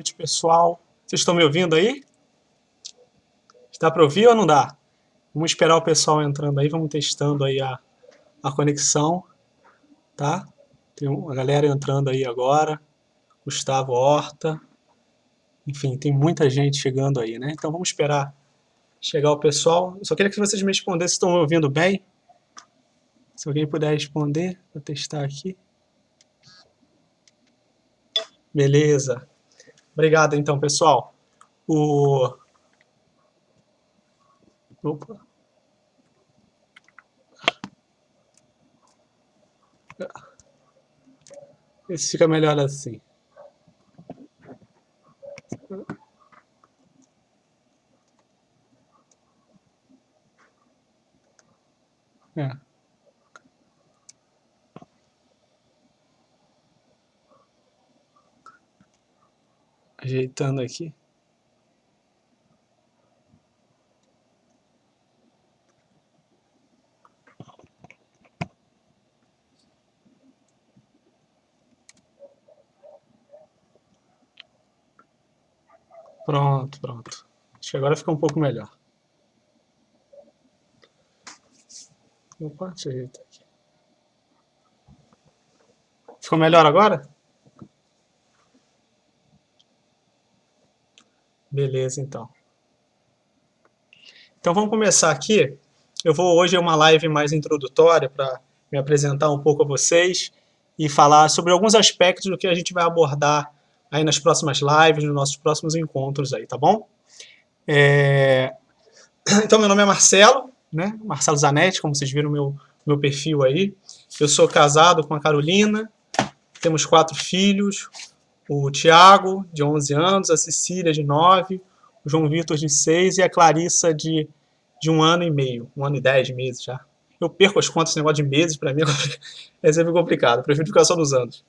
noite, pessoal. Vocês estão me ouvindo aí? Dá para ouvir ou não dá? Vamos esperar o pessoal entrando aí, vamos testando aí a conexão, tá? Tem uma galera entrando aí agora. Gustavo Horta. Enfim, tem muita gente chegando aí, né? Então vamos esperar chegar o pessoal. Eu só queria que vocês me respondessem se estão me ouvindo bem. Se alguém puder responder, vou testar aqui. Beleza. Obrigado então, pessoal. Opa. Esse fica melhor assim. É. Ajeitando aqui. Pronto, pronto. Acho que agora fica um pouco melhor. Opa, deixa eu ajeitar aqui. Ficou melhor agora? Beleza, então. Então vamos começar aqui. Hoje é uma live mais introdutória para me apresentar um pouco a vocês e falar sobre alguns aspectos do que a gente vai abordar aí nas próximas lives, nos nossos próximos encontros aí, tá bom? Então meu nome é Marcelo, né? Marcelo Zanetti, como vocês viram meu perfil aí. Eu sou casado com a Carolina, temos 4 filhos, o Tiago, de 11 anos, a Cecília, de 9, o João Vitor, de 6 e a Clarissa, de 1 ano e meio, 1 ano e 10 meses já. Eu perco as contas, esse negócio de meses, para mim é sempre complicado, eu prefiro ficar só nos anos.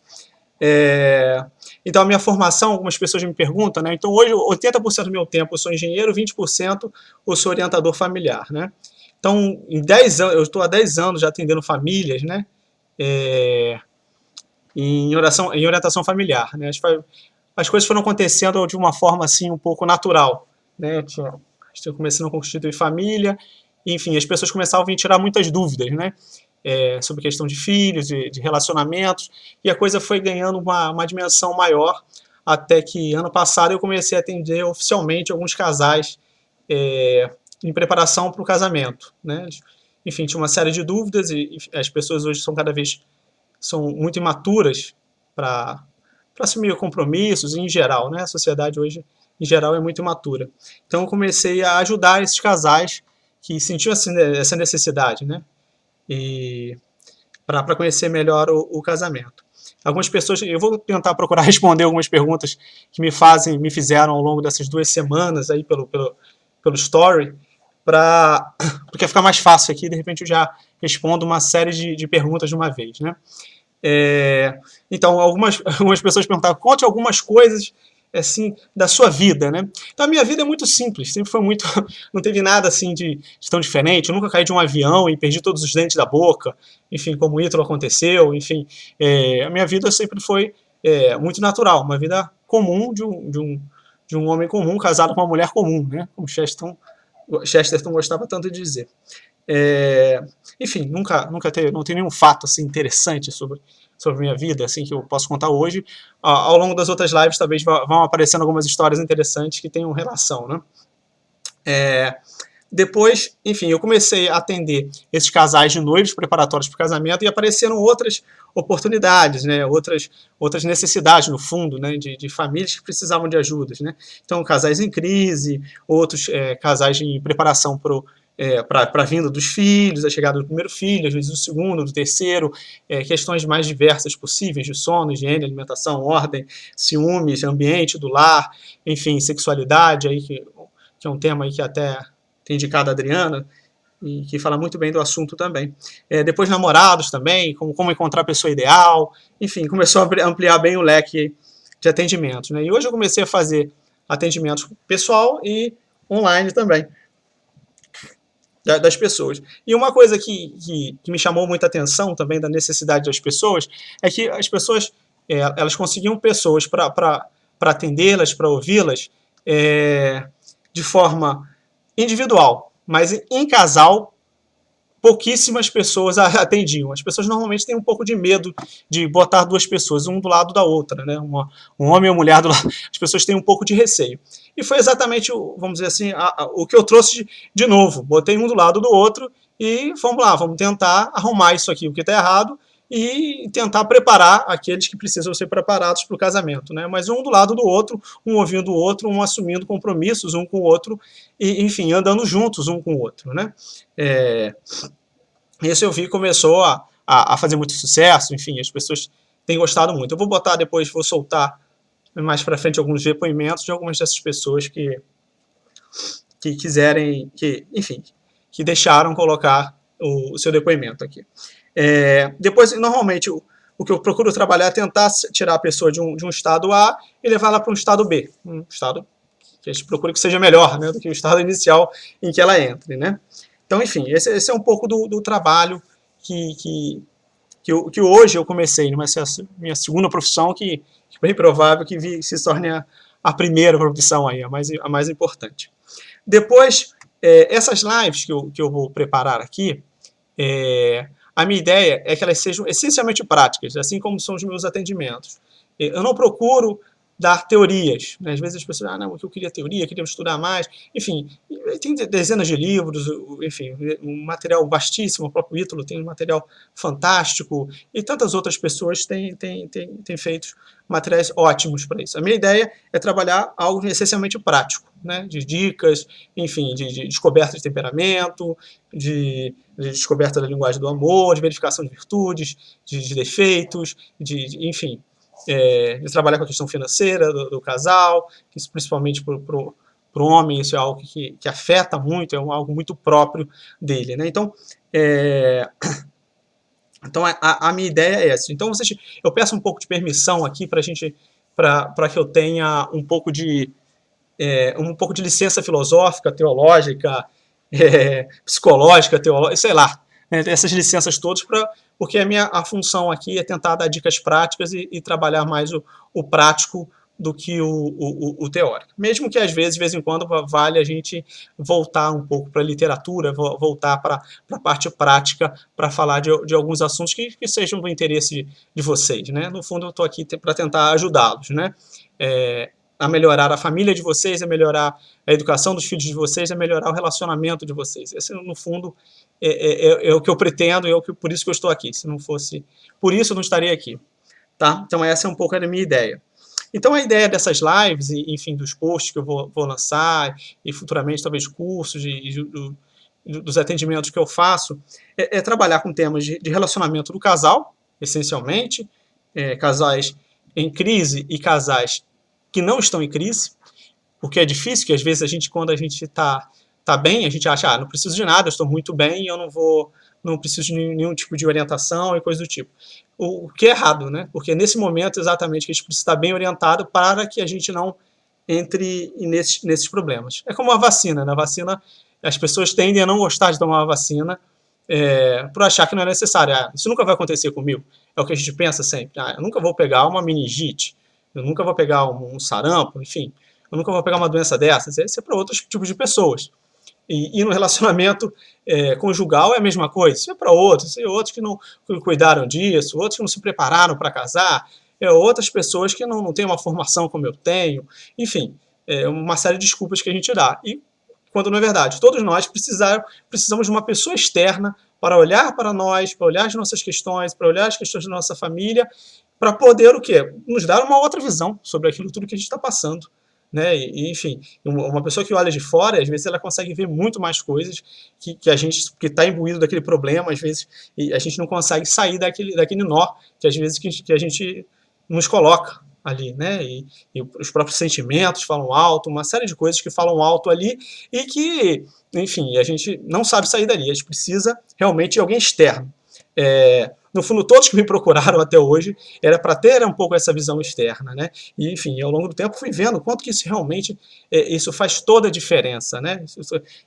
Então, a minha formação, algumas pessoas me perguntam, né? Então, hoje, 80% do meu tempo eu sou engenheiro, 20% eu sou orientador familiar, né? Então, em 10 anos, eu estou há 10 anos já atendendo famílias, né? Em orientação familiar, né? As coisas foram acontecendo de uma forma, assim, um pouco natural, né? Estou começando a constituir família, enfim, as pessoas começavam a vir tirar muitas dúvidas, né? Sobre questão de filhos, de relacionamentos, e a coisa foi ganhando uma dimensão maior, até que ano passado eu comecei a atender oficialmente alguns casais em preparação para o casamento, né? Enfim, tinha uma série de dúvidas e as pessoas hoje são muito imaturas para assumir compromissos em geral, né? A sociedade hoje, em geral, é muito imatura. Então eu comecei a ajudar esses casais que sentiam essa necessidade, né? E para conhecer melhor o casamento. Algumas pessoas, eu vou tentar procurar responder algumas perguntas que me fizeram ao longo dessas 2 semanas aí pelo story, porque ficar mais fácil aqui, de repente eu já respondo uma série de perguntas de uma vez, né? Então, algumas pessoas perguntavam, conte algumas coisas assim da sua vida, né? Então a minha vida é muito simples, sempre foi muito, não teve nada assim de tão diferente. Eu nunca caí de um avião e perdi todos os dentes da boca, enfim, como o Ítalo aconteceu, enfim, a minha vida sempre foi muito natural, uma vida comum de um homem comum casado com uma mulher comum, né? Como Chesterton gostava tanto de dizer. Enfim, não tem nenhum fato assim interessante sobre minha vida, assim, que eu posso contar hoje. Ao longo das outras lives, talvez vão aparecendo algumas histórias interessantes que tenham relação, né? Depois, enfim, eu comecei a atender esses casais de noivos preparatórios para o casamento e apareceram outras oportunidades, né? Outras necessidades, no fundo, né? De famílias que precisavam de ajudas, né? Então, casais em crise, outros casais em preparação para a vinda dos filhos, a chegada do primeiro filho, às vezes do segundo, do terceiro, questões mais diversas possíveis de sono, higiene, alimentação, ordem, ciúmes, ambiente do lar, enfim, sexualidade, aí que é um tema aí que até tem indicado a Adriana, e que fala muito bem do assunto também. Depois namorados também, como encontrar a pessoa ideal, enfim, começou a ampliar bem o leque de atendimentos, né? E hoje eu comecei a fazer atendimentos pessoal e online também, das pessoas. E uma coisa que me chamou muita atenção também da necessidade das pessoas é que as pessoas elas conseguiam pessoas para atendê-las, para ouvi-las, de forma individual, mas em casal, pouquíssimas pessoas atendiam. As pessoas normalmente têm um pouco de medo de botar duas pessoas, um do lado da outra, né? Um homem e uma mulher do lado. As pessoas têm um pouco de receio. E foi exatamente, vamos dizer assim, o que eu trouxe de novo. Botei um do lado do outro e vamos lá, vamos tentar arrumar isso aqui, o que está errado, e tentar preparar aqueles que precisam ser preparados para o casamento, né? Mas um do lado do outro, um ouvindo o outro, um assumindo compromissos um com o outro, e, enfim, andando juntos um com o outro, né? Esse eu vi começou a fazer muito sucesso, enfim, as pessoas têm gostado muito. Eu vou botar depois, vou soltar mais para frente alguns depoimentos de algumas dessas pessoas que quiserem, enfim, que deixaram colocar o seu depoimento aqui. Depois, normalmente, o que eu procuro trabalhar é tentar tirar a pessoa de um estado A e levá-la para um estado B, um estado que a gente procura que seja melhor, né, do que o estado inicial em que ela entre, né? Então, enfim, esse é um pouco do trabalho que hoje eu comecei, mas essa minha segunda profissão, que é bem provável que se torne a primeira profissão aí, a mais importante. Depois, essas lives que eu vou preparar aqui, a minha ideia é que elas sejam essencialmente práticas, assim como são os meus atendimentos. Eu não procuro dar teorias, né? Às vezes as pessoas, não, eu queria teoria, queria estudar mais, enfim, tem dezenas de livros, enfim, um material vastíssimo, o próprio Ítalo tem um material fantástico, e tantas outras pessoas têm feito materiais ótimos para isso. A minha ideia é trabalhar algo essencialmente prático, né? De dicas, enfim, de descoberta de temperamento, de descoberta da linguagem do amor, de verificação de virtudes, de defeitos, enfim, de trabalhar com a questão financeira do casal, isso principalmente para o homem, isso é algo que afeta muito, é algo muito próprio dele, né? Então, a minha ideia é essa. Então, eu peço um pouco de permissão aqui para que eu tenha um pouco de licença filosófica, teológica, psicológica, teológica, sei lá, né, essas licenças todas, porque a função aqui é tentar dar dicas práticas e trabalhar mais o prático do que o teórico. Mesmo que, às vezes, de vez em quando, vale a gente voltar um pouco para a literatura, voltar para a parte prática, para falar de alguns assuntos que sejam do interesse de vocês, né? No fundo, eu estou aqui para tentar ajudá-los, né? A melhorar a família de vocês, a melhorar a educação dos filhos de vocês, a melhorar o relacionamento de vocês. Esse, no fundo, é o que eu pretendo, por isso que eu estou aqui. Se não fosse por isso, eu não estaria aqui. Tá? Então, essa é um pouco a minha ideia. Então, a ideia dessas lives, e, enfim, dos posts que eu vou lançar, e futuramente, talvez, cursos dos atendimentos que eu faço, é trabalhar com temas de relacionamento do casal, essencialmente, casais em crise e casais que não estão em crise, porque é difícil, que às vezes quando a gente está bem, a gente acha, não preciso de nada, eu estou muito bem, eu não preciso de nenhum tipo de orientação e coisa do tipo. O que é errado, né? Porque nesse momento, exatamente, que a gente precisa estar bem orientado para que a gente não entre nesses problemas. É como a vacina, né? A vacina, as pessoas tendem a não gostar de tomar a vacina por achar que não é necessário. Isso nunca vai acontecer comigo. É o que a gente pensa sempre. Eu nunca vou pegar uma meningite, eu nunca vou pegar um sarampo, enfim, eu nunca vou pegar uma doença dessas. Isso é para outros tipos de pessoas. E no relacionamento conjugal é a mesma coisa. Isso é para outros. Tem outros que não cuidaram disso, outros que não se prepararam para casar, outras pessoas que não têm uma formação como eu tenho. Enfim, uma série de desculpas que a gente dá. E quando não é verdade. Todos nós precisamos de uma pessoa externa para olhar para nós, para olhar as nossas questões, para olhar as questões da nossa família, para poder o quê? Nos dar uma outra visão sobre aquilo tudo que a gente está passando. Né? Enfim, uma pessoa que olha de fora, às vezes ela consegue ver muito mais coisas que a gente que está imbuído daquele problema, às vezes, e a gente não consegue sair daquele nó que às vezes que a gente nos coloca ali, né? E os próprios sentimentos falam alto, uma série de coisas que falam alto ali e que, enfim, a gente não sabe sair dali. A gente precisa realmente de alguém externo. no fundo, todos que me procuraram até hoje, era para ter um pouco essa visão externa, né? E, enfim, ao longo do tempo fui vendo o quanto que isso realmente, isso faz toda a diferença, né?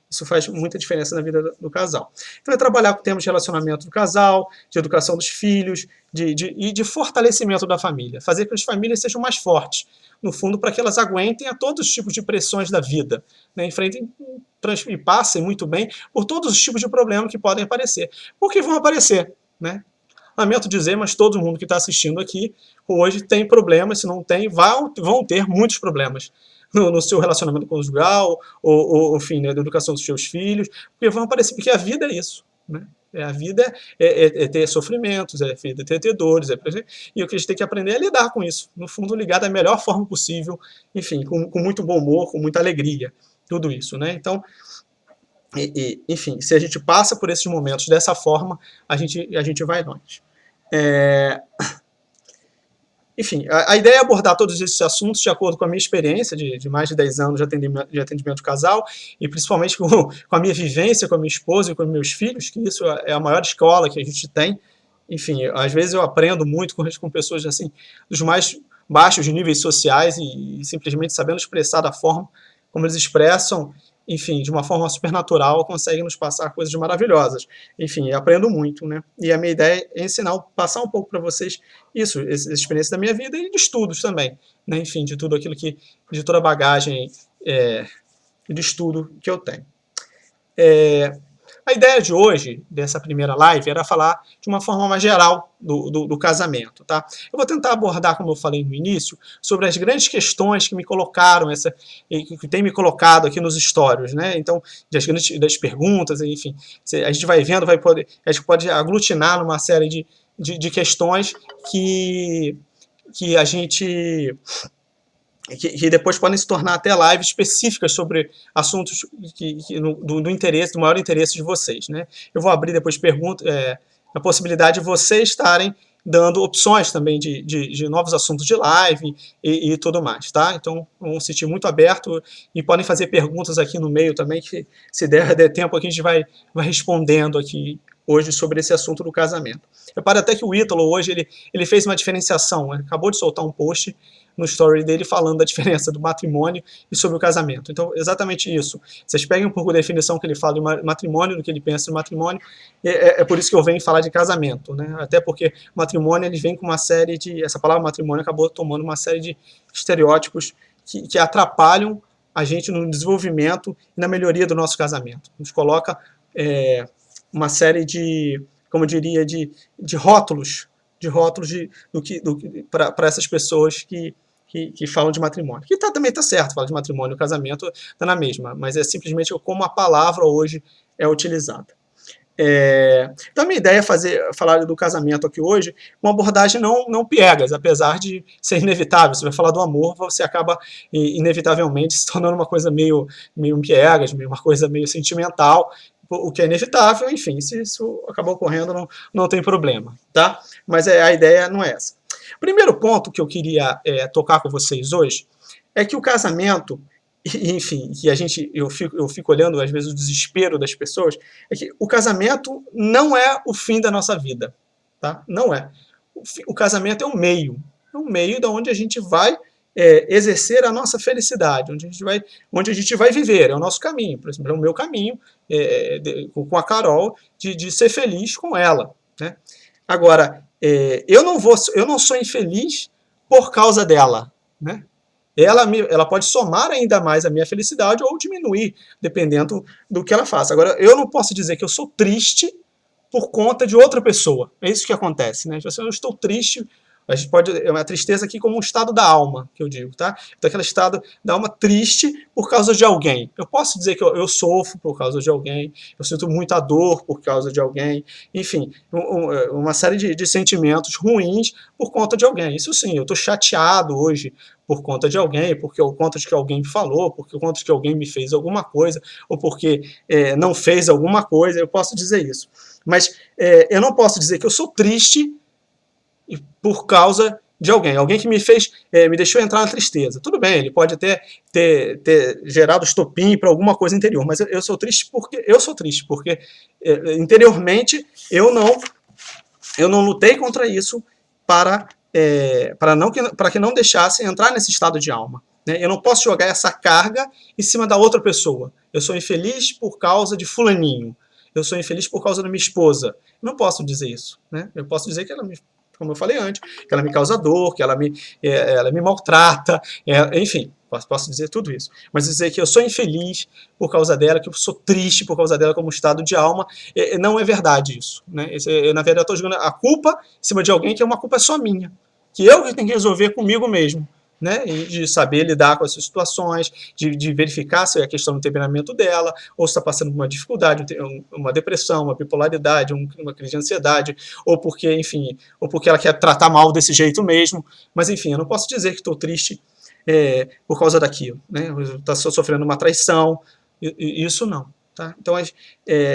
Isso faz muita diferença na vida do casal. Então é trabalhar com temas de relacionamento do casal, de educação dos filhos, e de fortalecimento da família. Fazer com que as famílias sejam mais fortes, no fundo, para que elas aguentem a todos os tipos de pressões da vida, né? Enfrentem e passem muito bem por todos os tipos de problemas que podem aparecer. Porque vão aparecer, né? Lamento dizer, mas todo mundo que está assistindo aqui hoje tem problemas, se não tem, vão ter muitos problemas no seu relacionamento conjugal, ou enfim, na educação dos seus filhos, porque vão aparecer, porque a vida é isso, né? A vida é ter sofrimentos, é ter dores, e o que a gente tem que aprender é lidar com isso, no fundo, ligar da melhor forma possível, enfim, com muito bom humor, com muita alegria, tudo isso, né? Então, enfim, se a gente passa por esses momentos dessa forma, a gente vai longe. Enfim, a ideia é abordar todos esses assuntos de acordo com a minha experiência de mais de 10 anos de atendimento casal, e principalmente com a minha vivência com a minha esposa e com meus filhos, que isso é a maior escola que a gente tem. Enfim, às vezes eu aprendo muito com pessoas assim, dos mais baixos níveis sociais e simplesmente sabendo expressar da forma como eles expressam, enfim, de uma forma supernatural, conseguem nos passar coisas maravilhosas. Enfim, eu aprendo muito, né? E a minha ideia é ensinar, passar um pouco para vocês isso, essa experiência da minha vida e de estudos também, né? Enfim, de tudo aquilo de toda a bagagem de estudo que eu tenho. A ideia de hoje, dessa primeira live, era falar de uma forma mais geral do casamento, tá? Eu vou tentar abordar, como eu falei no início, sobre as grandes questões que me colocaram, que tem me colocado aqui nos stories, né? Então, das perguntas, enfim, a gente vai vendo, a gente pode aglutinar numa série de questões que a gente... Que depois podem se tornar até lives específicas sobre assuntos do interesse, do maior interesse de vocês, né? Eu vou abrir depois a possibilidade de vocês estarem dando opções também de novos assuntos de live e tudo mais, tá? Então, vamos sentir muito aberto e podem fazer perguntas aqui no meio também, que se der tempo aqui a gente vai respondendo aqui hoje sobre esse assunto do casamento. Repara até que o Ítalo hoje ele fez uma diferenciação, ele acabou de soltar um post no story dele falando da diferença do matrimônio e sobre o casamento. Então, exatamente isso. Vocês peguem um pouco da definição que ele fala de matrimônio, do que ele pensa em matrimônio, é por isso que eu venho falar de casamento, né? Até porque matrimônio, ele vem com uma série essa palavra matrimônio acabou tomando uma série de estereótipos que atrapalham a gente no desenvolvimento e na melhoria do nosso casamento. Nos coloca uma série como eu diria, de rótulos para essas pessoas que falam de matrimônio. Que também está certo, falar de matrimônio e casamento está na mesma, mas é simplesmente como a palavra hoje é utilizada. Então a minha ideia é falar do casamento aqui hoje com uma abordagem não piegas, apesar de ser inevitável. Você vai falar do amor, você acaba inevitavelmente se tornando uma coisa meio piegas, uma coisa meio sentimental, o que é inevitável, enfim, se isso acabar ocorrendo não tem problema, tá? Mas a ideia não é essa. O primeiro ponto que eu queria tocar com vocês hoje é que o casamento, enfim, que eu fico olhando às vezes o desespero das pessoas, é que o casamento não é o fim da nossa vida, tá? Não é. O casamento é um meio de onde a gente vai exercer a nossa felicidade, onde a gente vai viver, é o nosso caminho, por exemplo, é o meu caminho com a Carol de ser feliz com ela, né? Agora, eu não sou infeliz por causa dela, né? Ela pode somar ainda mais a minha felicidade ou diminuir, dependendo do que ela faça. Agora, eu não posso dizer que eu sou triste por conta de outra pessoa. É isso que acontece, né? Eu estou triste. A gente pode uma tristeza aqui como um estado da alma, que eu digo, tá? Então, aquele estado da alma triste por causa de alguém. Eu posso dizer que eu sofro por causa de alguém, eu sinto muita dor por causa de alguém, enfim, uma série de sentimentos ruins por conta de alguém. Isso sim, eu estou chateado hoje por conta de alguém, por conta de que alguém me falou, por conta de que alguém me fez alguma coisa, ou porque não fez alguma coisa, eu posso dizer isso. Mas eu não posso dizer que eu sou triste por causa de alguém que me deixou entrar na tristeza. Tudo bem, ele pode até ter gerado estopim para alguma coisa interior, mas eu sou triste porque interiormente eu eu não lutei contra isso para, para que não deixassem entrar nesse estado de alma. Né? Eu não posso jogar essa carga em cima da outra pessoa. Eu sou infeliz por causa de fulaninho. Eu sou infeliz por causa da minha esposa. Eu não posso dizer isso. Né? Eu posso dizer que ela me, como eu falei antes, que ela me causa dor, que ela me maltrata, enfim, posso dizer tudo isso. Mas dizer que eu sou infeliz por causa dela, que eu sou triste por causa dela como estado de alma, não é verdade isso. Né? Na verdade, eu estou jogando a culpa em cima de alguém que é uma culpa só minha, que eu que tenho que resolver comigo mesmo. Né, e de saber lidar com essas situações, de verificar se é a questão do temperamento dela, ou se está passando por uma dificuldade, uma depressão, uma bipolaridade, uma crise de ansiedade, ou porque, enfim, ou porque ela quer tratar mal desse jeito mesmo. Mas, enfim, eu não posso dizer que estou triste por causa daquilo. Né? Está sofrendo uma traição, isso não. Tá? Então,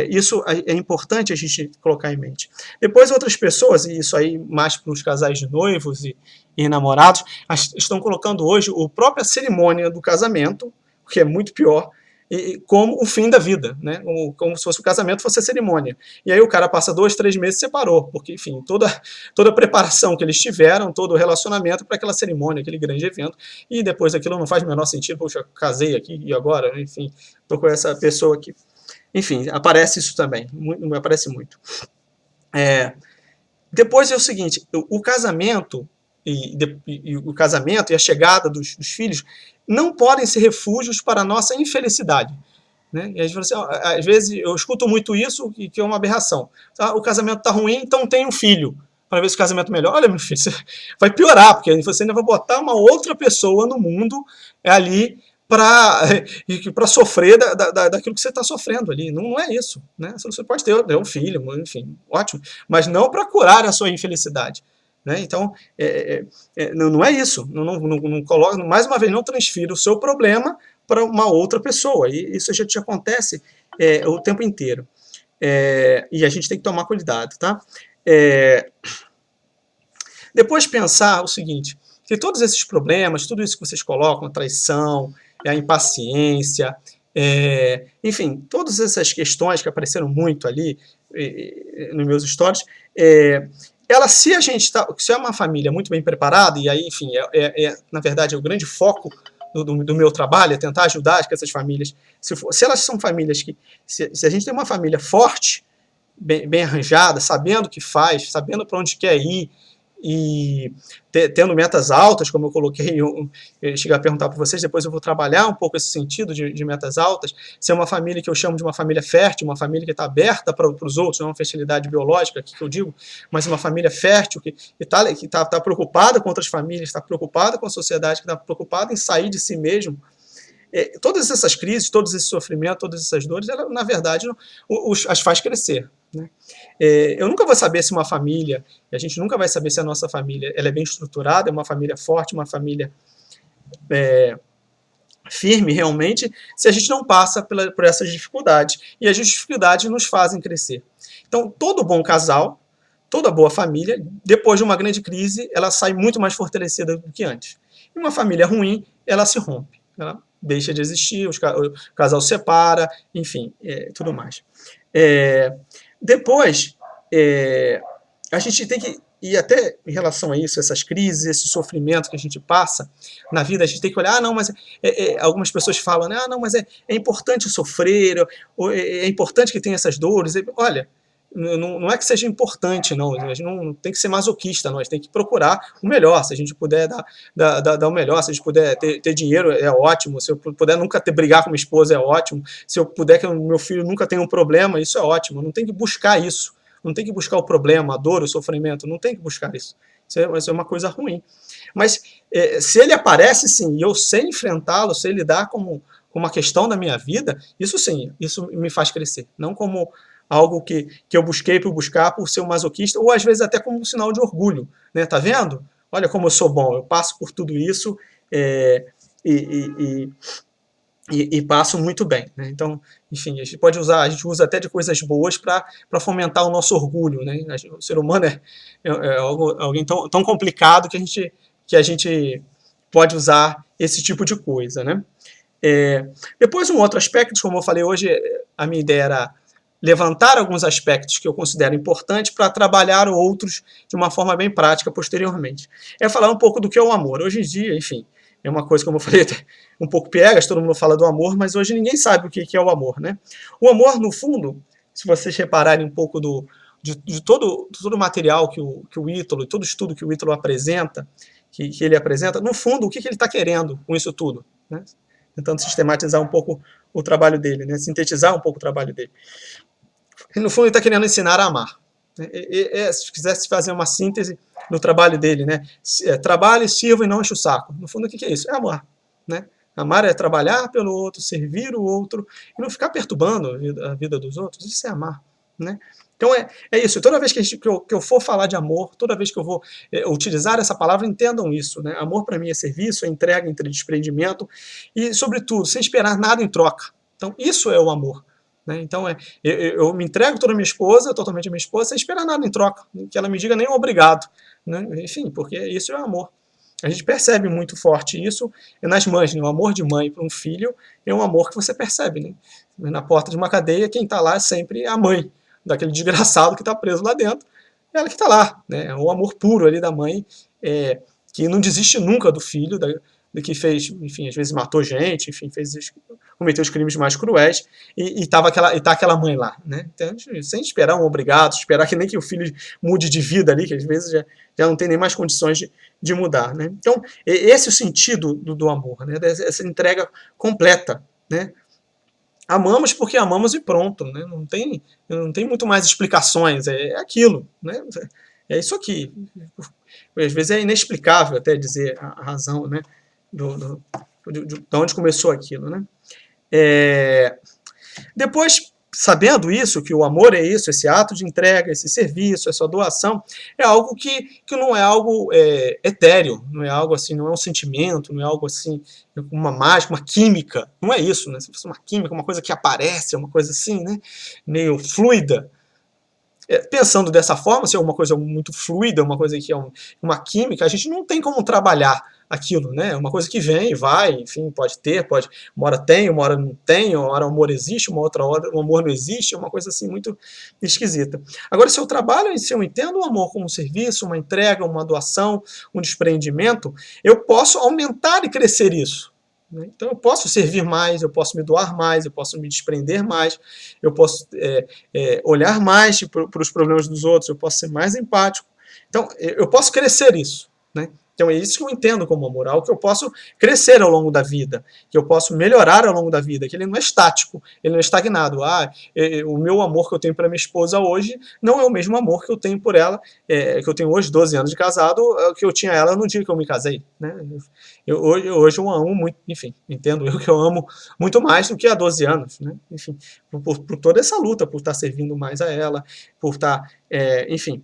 isso é importante a gente colocar em mente. Depois, outras pessoas, e isso aí mais para os casais de noivos e namorados, estão colocando hoje a própria cerimônia do casamento, que é muito pior, como o fim da vida, né? Como se fosse o casamento fosse a cerimônia. E aí o cara passa 2, 3 meses e separou, porque, enfim, toda a preparação que eles tiveram, todo o relacionamento para aquela cerimônia, aquele grande evento, e depois aquilo não faz o menor sentido, poxa, casei aqui e agora, enfim, estou com essa pessoa aqui. Enfim, aparece isso também, aparece muito. Depois é o seguinte, o casamento o casamento e a chegada dos filhos não podem ser refúgios para a nossa infelicidade. Né? E assim, às vezes eu escuto muito isso, que é uma aberração. O casamento está ruim, então tem um filho, para ver se o casamento melhora. Olha, meu filho, você vai piorar, porque você ainda vai botar uma outra pessoa no mundo ali para sofrer daquilo que você está sofrendo ali. Não é isso. Né? Você pode ter um filho, enfim, ótimo, mas não para curar a sua infelicidade. Né? Então, não é isso. Não coloca, mais uma vez, não transfira o seu problema para uma outra pessoa. E isso já te acontece o tempo inteiro. E a gente tem que tomar cuidado. Tá? Depois pensar o seguinte, que todos esses problemas, tudo isso que vocês colocam, a traição, a impaciência, enfim, todas essas questões que apareceram muito ali nos meus stories, se a gente se é uma família muito bem preparada, e aí, enfim, na verdade, é o grande foco do meu trabalho, é tentar ajudar essas famílias. Se elas são famílias que, se a gente tem uma família forte, bem arranjada, sabendo o que faz, sabendo para onde quer ir, e tendo metas altas, como eu coloquei, eu cheguei a perguntar para vocês, depois eu vou trabalhar um pouco esse sentido de metas altas, ser uma família que eu chamo de uma família fértil, uma família que está aberta para os outros, não é uma fertilidade biológica que eu digo, mas uma família fértil que está preocupada com outras famílias, está preocupada com a sociedade, que está preocupada em sair de si mesmo. Todas essas crises, todos esses sofrimentos, todas essas dores, ela, na verdade, as faz crescer. Né? Eu nunca vou saber se uma família, a gente nunca vai saber se a nossa família ela é bem estruturada, é uma família forte, uma família firme realmente, se a gente não passa por essas dificuldades. E as dificuldades nos fazem crescer. Então, todo bom casal, toda boa família, depois de uma grande crise, ela sai muito mais fortalecida do que antes. E uma família ruim, ela se rompe. Ela deixa de existir, o casal se separa, enfim, tudo mais. Depois, a gente tem que, e até em relação a isso, essas crises, esse sofrimento que a gente passa na vida, a gente tem que olhar, não, mas algumas pessoas falam, né, não, mas é importante sofrer, é importante que tenha essas dores. Olha, não é que seja importante, não. A gente não tem que ser masoquista, não. A gente tem que procurar o melhor. Se a gente puder dar o melhor, se a gente puder ter dinheiro, é ótimo. Se eu puder nunca brigar com minha esposa, é ótimo. Se eu puder que o meu filho nunca tenha um problema, isso é ótimo. Não tem que buscar isso. Não tem que buscar o problema, a dor, o sofrimento. Não tem que buscar isso. Isso é uma coisa ruim. Mas se ele aparece, sim, e eu sei enfrentá-lo, sei lidar com uma questão da minha vida, isso sim, isso me faz crescer. Não como algo que eu busquei por buscar, por ser um masoquista, ou às vezes até como um sinal de orgulho. Né? Tá vendo? Olha como eu sou bom, eu passo por tudo isso e passo muito bem. Né? Então, enfim, a gente usa até de coisas boas para fomentar o nosso orgulho. Né? O ser humano é alguém tão complicado que a gente pode usar esse tipo de coisa. Né? Depois, um outro aspecto, como eu falei hoje, a minha ideia era levantar alguns aspectos que eu considero importantes para trabalhar outros de uma forma bem prática posteriormente. É falar um pouco do que é o amor. Hoje em dia, enfim, é uma coisa, como eu falei, um pouco piegas, todo mundo fala do amor, mas hoje ninguém sabe o que é o amor, né? O amor, no fundo, se vocês repararem um pouco de todo o material que o Ítalo, todo estudo que o Ítalo apresenta, que ele apresenta, no fundo, o que ele está querendo com isso tudo, né? Tentando sistematizar um pouco o trabalho dele, né? Sintetizar um pouco o trabalho dele. E, no fundo, ele está querendo ensinar a amar. Se quisesse fazer uma síntese no trabalho dele, né? Trabalhe, sirva e não enche o saco. No fundo, o que é isso? É amar, né? Amar é trabalhar pelo outro, servir o outro e não ficar perturbando a vida dos outros. Isso é amar, né? Então é isso. Toda vez que eu for falar de amor, toda vez que eu vou utilizar essa palavra, entendam isso, né? Amor para mim é serviço, é entrega, é desprendimento e, sobretudo, sem esperar nada em troca. Então isso é o amor. Né? Então eu me entrego toda a minha esposa, totalmente a minha esposa, sem esperar nada em troca, que ela me diga nem um obrigado, né? Enfim, porque isso é amor. A gente percebe muito forte isso nas mães, né? O amor de mãe para um filho é um amor que você percebe, né? Na porta de uma cadeia, quem está lá é sempre a mãe daquele desgraçado que está preso lá dentro, ela que está lá, né? O amor puro ali da mãe, que não desiste nunca do filho, do que fez, enfim, às vezes matou gente, enfim, cometeu os crimes mais cruéis, e tá aquela mãe lá, né? Então, sem esperar um obrigado, esperar que nem que o filho mude de vida ali, que às vezes já não tem nem mais condições de mudar, né? Então, esse é o sentido do amor, né? Essa entrega completa, né? Amamos porque amamos e pronto, né? Não tem muito mais explicações, é aquilo, né? É isso aqui. Às vezes é inexplicável até dizer a razão, né? De onde começou aquilo, né? Depois, sabendo isso, que o amor é isso, esse ato de entrega, esse serviço, essa doação, é algo que não é algo etéreo, não é algo assim, não é um sentimento, não é algo assim, uma mágica, uma química, não é isso, né? Se fosse uma química, uma coisa que aparece, uma coisa assim, né? Meio fluida. Pensando dessa forma, se é uma coisa muito fluida, uma coisa que é uma química, a gente não tem como trabalhar aquilo, né? É uma coisa que vem e vai, enfim, pode ter, uma hora tem, uma hora não tem, uma hora o amor existe, uma outra hora o amor não existe, é uma coisa assim muito esquisita. Agora, se eu trabalho, se eu entendo o amor como um serviço, uma entrega, uma doação, um desprendimento, eu posso aumentar e crescer isso. Então eu posso servir mais, eu posso me doar mais, eu posso me desprender mais, eu posso olhar mais para os problemas dos outros, eu posso ser mais empático. Então eu posso crescer isso, né? Então é isso que eu entendo como amor, algo que eu posso crescer ao longo da vida, que eu posso melhorar ao longo da vida, que ele não é estático, ele não é estagnado. O meu amor que eu tenho para minha esposa hoje não é o mesmo amor que eu tenho por ela, que eu tenho hoje, 12 anos de casado, que eu tinha ela no dia que eu me casei, né? Hoje eu amo muito, enfim, entendo eu que eu amo muito mais do que há 12 anos, né? Enfim, por toda essa luta, por estar servindo mais a ela, por estar, enfim,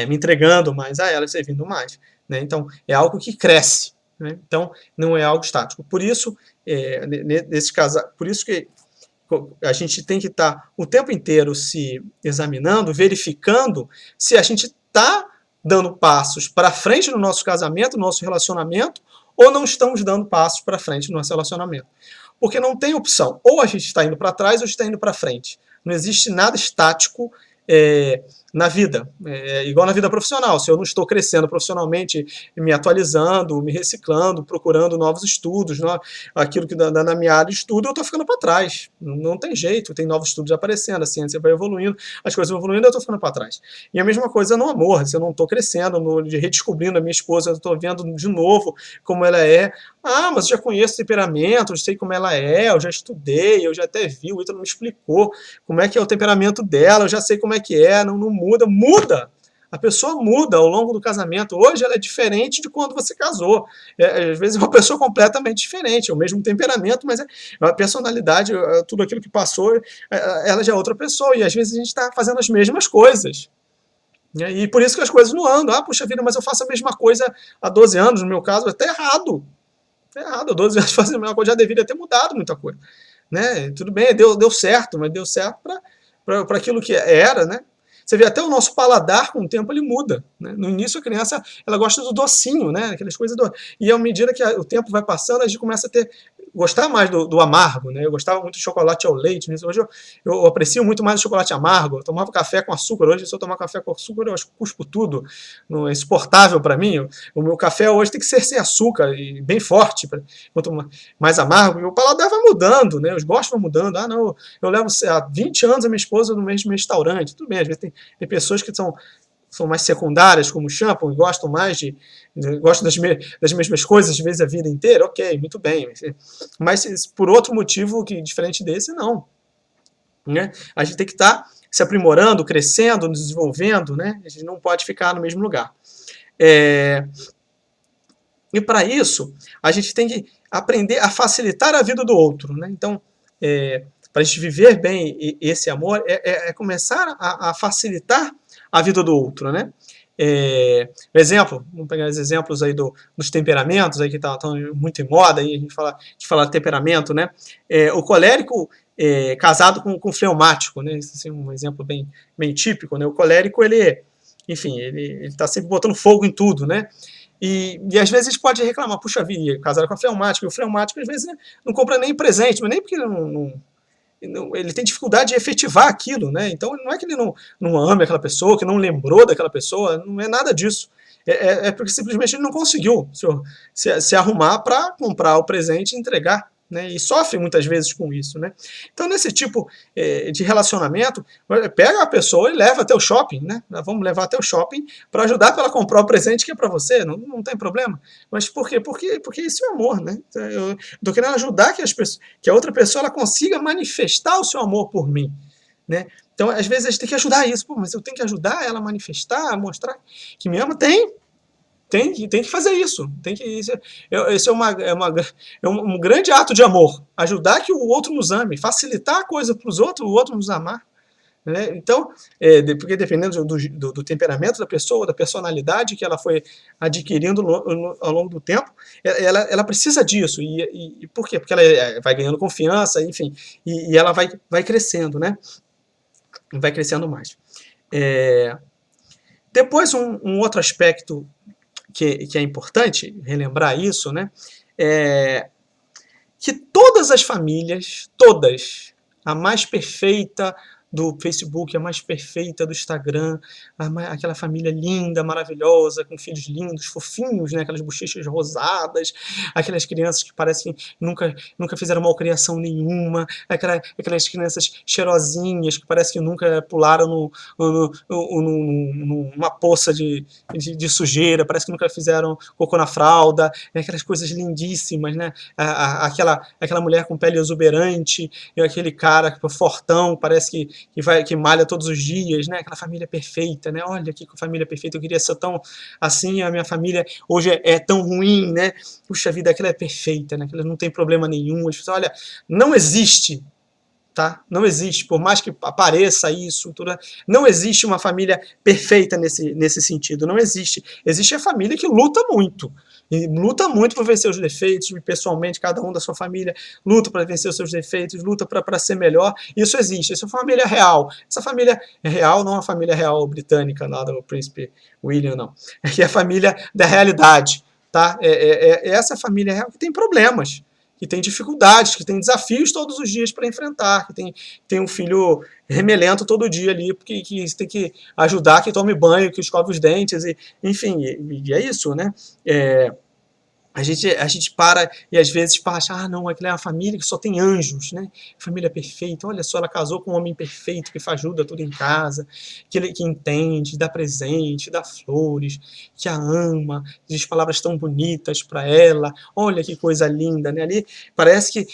me entregando mais a ela, servindo mais. Né? Então, é algo que cresce. Né? Então, não é algo estático. Por isso, nesse caso, por isso que a gente tem que estar o tempo inteiro se examinando, verificando se a gente está dando passos para frente no nosso casamento, no nosso relacionamento, ou não estamos dando passos para frente no nosso relacionamento. Porque não tem opção. Ou a gente está indo para trás ou está indo para frente. Não existe nada estático na vida, igual na vida profissional. Se eu não estou crescendo profissionalmente, me atualizando, me reciclando, procurando novos estudos, aquilo que na minha área de estudo, eu estou ficando para trás. Não tem jeito, tem novos estudos aparecendo, a ciência vai evoluindo, as coisas vão evoluindo, eu estou ficando para trás. E a mesma coisa no amor, se eu não estou crescendo, redescobrindo a minha esposa, eu estou vendo de novo como ela é. Mas eu já conheço o temperamento, eu sei como ela é, eu já estudei, eu já até vi, o Ítalo me explicou como é que é o temperamento dela, eu já sei como é que é, não muda. A pessoa muda ao longo do casamento. Hoje ela é diferente de quando você casou. Às vezes é uma pessoa completamente diferente, é o mesmo temperamento, mas a personalidade, tudo aquilo que passou, ela já é outra pessoa. E às vezes a gente está fazendo as mesmas coisas. E por isso que as coisas não andam. Puxa vida, mas eu faço a mesma coisa há 12 anos, no meu caso, até errado. Há 12 anos fazendo a mesma coisa, já deveria ter mudado muita coisa. Né? Tudo bem, deu certo, mas deu certo para aquilo que era, né? Você vê até o nosso paladar, com o tempo, ele muda. Né? No início, a criança ela gosta do docinho, né? Aquelas coisas e à medida que o tempo vai passando, a gente começa a ter gostar mais do amargo, né? Eu gostava muito de chocolate ao leite, né? Hoje eu aprecio muito mais o chocolate amargo. Eu tomava café com açúcar. Hoje, se eu tomar café com açúcar, eu cuspo tudo. Não é insuportável para mim. O meu café hoje tem que ser sem açúcar e bem forte. Quanto mais amargo, e o paladar vai mudando, né? Os gostos vão mudando. Ah, não, eu levo há 20 anos a minha esposa no mesmo restaurante. Tudo bem, às vezes tem pessoas que são mais secundárias, como o shampoo, e gostam mais gostam das mesmas coisas, às vezes, a vida inteira, ok, muito bem. Mas por outro motivo que diferente desse, não. Né? A gente tem que estar se aprimorando, crescendo, nos desenvolvendo, né? A gente não pode ficar no mesmo lugar. E para isso, a gente tem que aprender a facilitar a vida do outro. Né? Então, para a gente viver bem esse amor, começar a facilitar a vida do outro, né? Exemplo, vamos pegar os exemplos aí dos temperamentos aí que estão muito em moda, aí a gente fala de temperamento, né? O colérico casado com o fleumático, né? Esse é um exemplo bem típico, né? O colérico, enfim, ele está sempre botando fogo em tudo, né? E às vezes a gente pode reclamar, puxa vida, casado com a fleumática, e o fleumático às vezes não compra nem presente, mas nem porque ele tem dificuldade de efetivar aquilo, né? Então não é que ele não ame aquela pessoa, que não lembrou daquela pessoa, não é nada disso. Porque simplesmente ele não conseguiu se arrumar para comprar o presente e entregar. Né, e sofre muitas vezes com isso. Né? Então, nesse tipo de relacionamento, pega a pessoa e leva até o shopping. Né? Vamos levar até o shopping para ajudar para ela comprar o presente que é para você, não tem problema. Mas por quê? Porque isso é amor. Né? Eu estou querendo ajudar que a outra pessoa ela consiga manifestar o seu amor por mim. Né? Então, às vezes, a gente tem que ajudar isso. Pô, mas eu tenho que ajudar ela a manifestar, a mostrar que me ama? Tem que fazer isso. Isso é um grande ato de amor. Ajudar que o outro nos ame. Facilitar a coisa para os outros, o outro nos amar. Né? Então, porque dependendo do temperamento da pessoa, da personalidade que ela foi adquirindo ao longo do tempo, ela precisa disso. E por quê? Porque ela vai ganhando confiança, enfim, e ela vai crescendo, né? Vai crescendo mais. Depois, um outro aspecto que é importante relembrar isso, né? Que todas as famílias, todas, a mais perfeita do Facebook, a mais perfeita do Instagram, aquela família linda, maravilhosa, com filhos lindos, fofinhos, né? Aquelas bochechas rosadas, aquelas crianças que parecem que nunca fizeram malcriação nenhuma, aquelas crianças cheirosinhas que parece que nunca pularam numa poça de sujeira, parece que nunca fizeram cocô na fralda, né? Aquelas coisas lindíssimas, né? Aquela mulher com pele exuberante, e aquele cara fortão, parece que malha todos os dias, né? Aquela família perfeita, né? Olha que família perfeita, eu queria ser tão assim, a minha família hoje é tão ruim, né? Puxa vida, aquela é perfeita, né? Aquela não tem problema nenhum. Eles falam, olha, não existe, tá? Não existe, por mais que apareça isso, não existe uma família perfeita nesse sentido, não existe. Existe a família que luta muito. E luta muito para vencer os defeitos, pessoalmente, cada um da sua família luta para vencer os seus defeitos, luta para ser melhor. Isso existe, isso é uma família real. Essa família é real, não é uma família real britânica, lá do príncipe William, não. É a família da realidade, tá? Essa família real que tem problemas, que tem dificuldades, que tem desafios todos os dias para enfrentar, que tem um filho remelento todo dia ali, porque que tem que ajudar, que tome banho, que escove os dentes, enfim, e é isso, né? A gente para e às vezes acha, não, aquela é uma família que só tem anjos, né? Família perfeita, olha só, ela casou com um homem perfeito que ajuda tudo em casa, que entende, dá presente, dá flores, que a ama, diz palavras tão bonitas para ela, olha que coisa linda, né? Ali parece que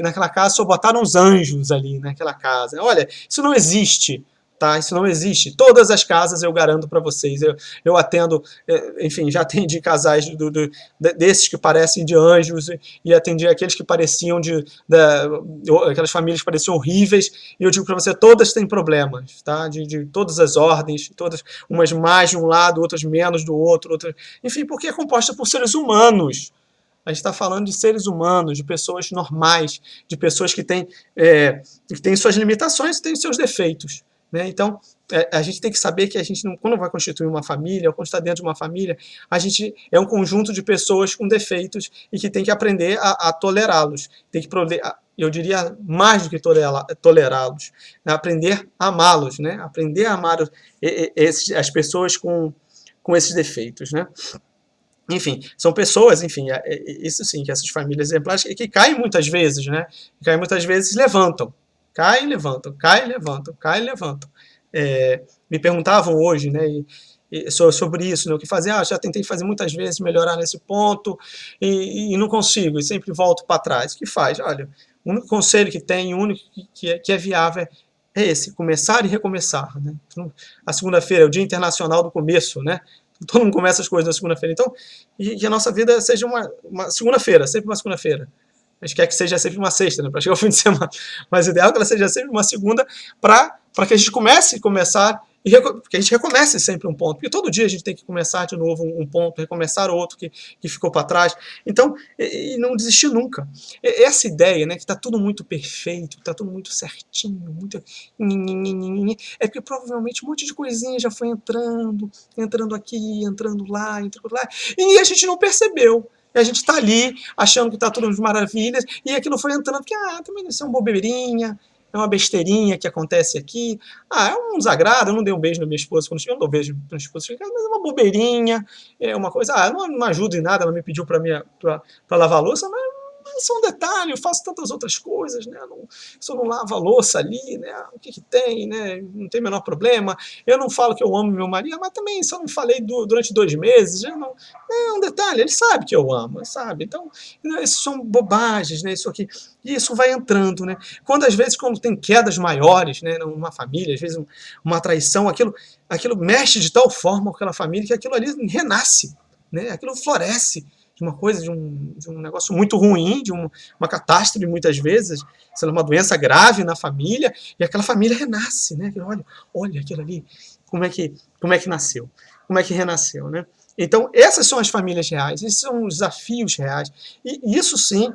naquela casa só botaram os anjos ali naquela casa. Olha, isso não existe. Tá? Isso não existe. Todas as casas eu garanto para vocês. Eu atendo, enfim, já atendi casais desses que parecem de anjos e atendi aqueles que pareciam aquelas famílias que pareciam horríveis. E eu digo para você, todas têm problemas, tá? De todas as ordens, todas, umas mais de um lado, outras menos do outro, enfim, porque é composta por seres humanos. A gente está falando de seres humanos, de pessoas normais, de pessoas que têm suas limitações e têm seus defeitos. né? Então, a gente tem que saber que a gente, não, quando vai constituir uma família, ou quando está dentro de uma família, a gente é um conjunto de pessoas com defeitos e que tem que aprender a tolerá-los. Tem que, eu diria, mais do que tolerá-los, né? Aprender a amá-los, né? Aprender a amar as pessoas com esses defeitos, né? Enfim, são pessoas, enfim, isso sim, que essas famílias exemplares que caem muitas vezes, né? Caem muitas vezes, levantam. Caem, levantam, caem, levantam, caem, levantam. Me perguntavam hoje, né, sobre isso, né, o que fazer. Já tentei fazer muitas vezes melhorar nesse ponto e não consigo, e sempre volto para trás. O que faz? Olha, o único conselho que tem, o único que é viável é esse, começar e recomeçar, né? A segunda-feira é o Dia Internacional do Começo, né? Todo mundo começa as coisas na segunda-feira. Então, e que a nossa vida seja uma segunda-feira, sempre uma segunda-feira. A gente quer que seja sempre uma sexta, né, para chegar ao fim de semana. Mas o ideal é que ela seja sempre uma segunda para que a gente começar e que a gente recomece sempre um ponto. Porque todo dia a gente tem que começar de novo um ponto, recomeçar outro que ficou para trás. Então, e não desistir nunca. Essa ideia, né, que está tudo muito perfeito, está tudo muito certinho, muito... É porque provavelmente um monte de coisinha já foi entrando aqui, entrando lá, e a gente não percebeu. E a gente está ali, achando que está tudo de maravilhas, e aquilo foi entrando, porque, também isso é uma bobeirinha, é uma besteirinha que acontece aqui, é um desagrado, eu não dei um beijo na minha esposa, quando eu não dou beijo na minha esposa, mas é uma bobeirinha, é uma coisa, não ajuda em nada, ela me pediu para lavar a louça, mas isso é um detalhe, eu faço tantas outras coisas, né? Se eu não lavo a louça ali, né? O que tem, né? Não tem o menor problema. Eu não falo que eu amo meu marido, mas também se eu não falei durante 2 meses, é um detalhe, ele sabe que eu amo, sabe? Então, isso são bobagens, né? Isso aqui. E isso vai entrando, né? Às vezes, quando tem quedas maiores, né? Numa família, às vezes uma traição, aquilo mexe de tal forma com aquela família que aquilo ali renasce, né? Aquilo floresce de uma coisa, de um negócio muito ruim, de uma catástrofe muitas vezes, sei lá, uma doença grave na família, e aquela família renasce, né? Olha aquilo ali, como é que nasceu, como é que renasceu, né? Então, essas são as famílias reais, esses são os desafios reais, e isso sim,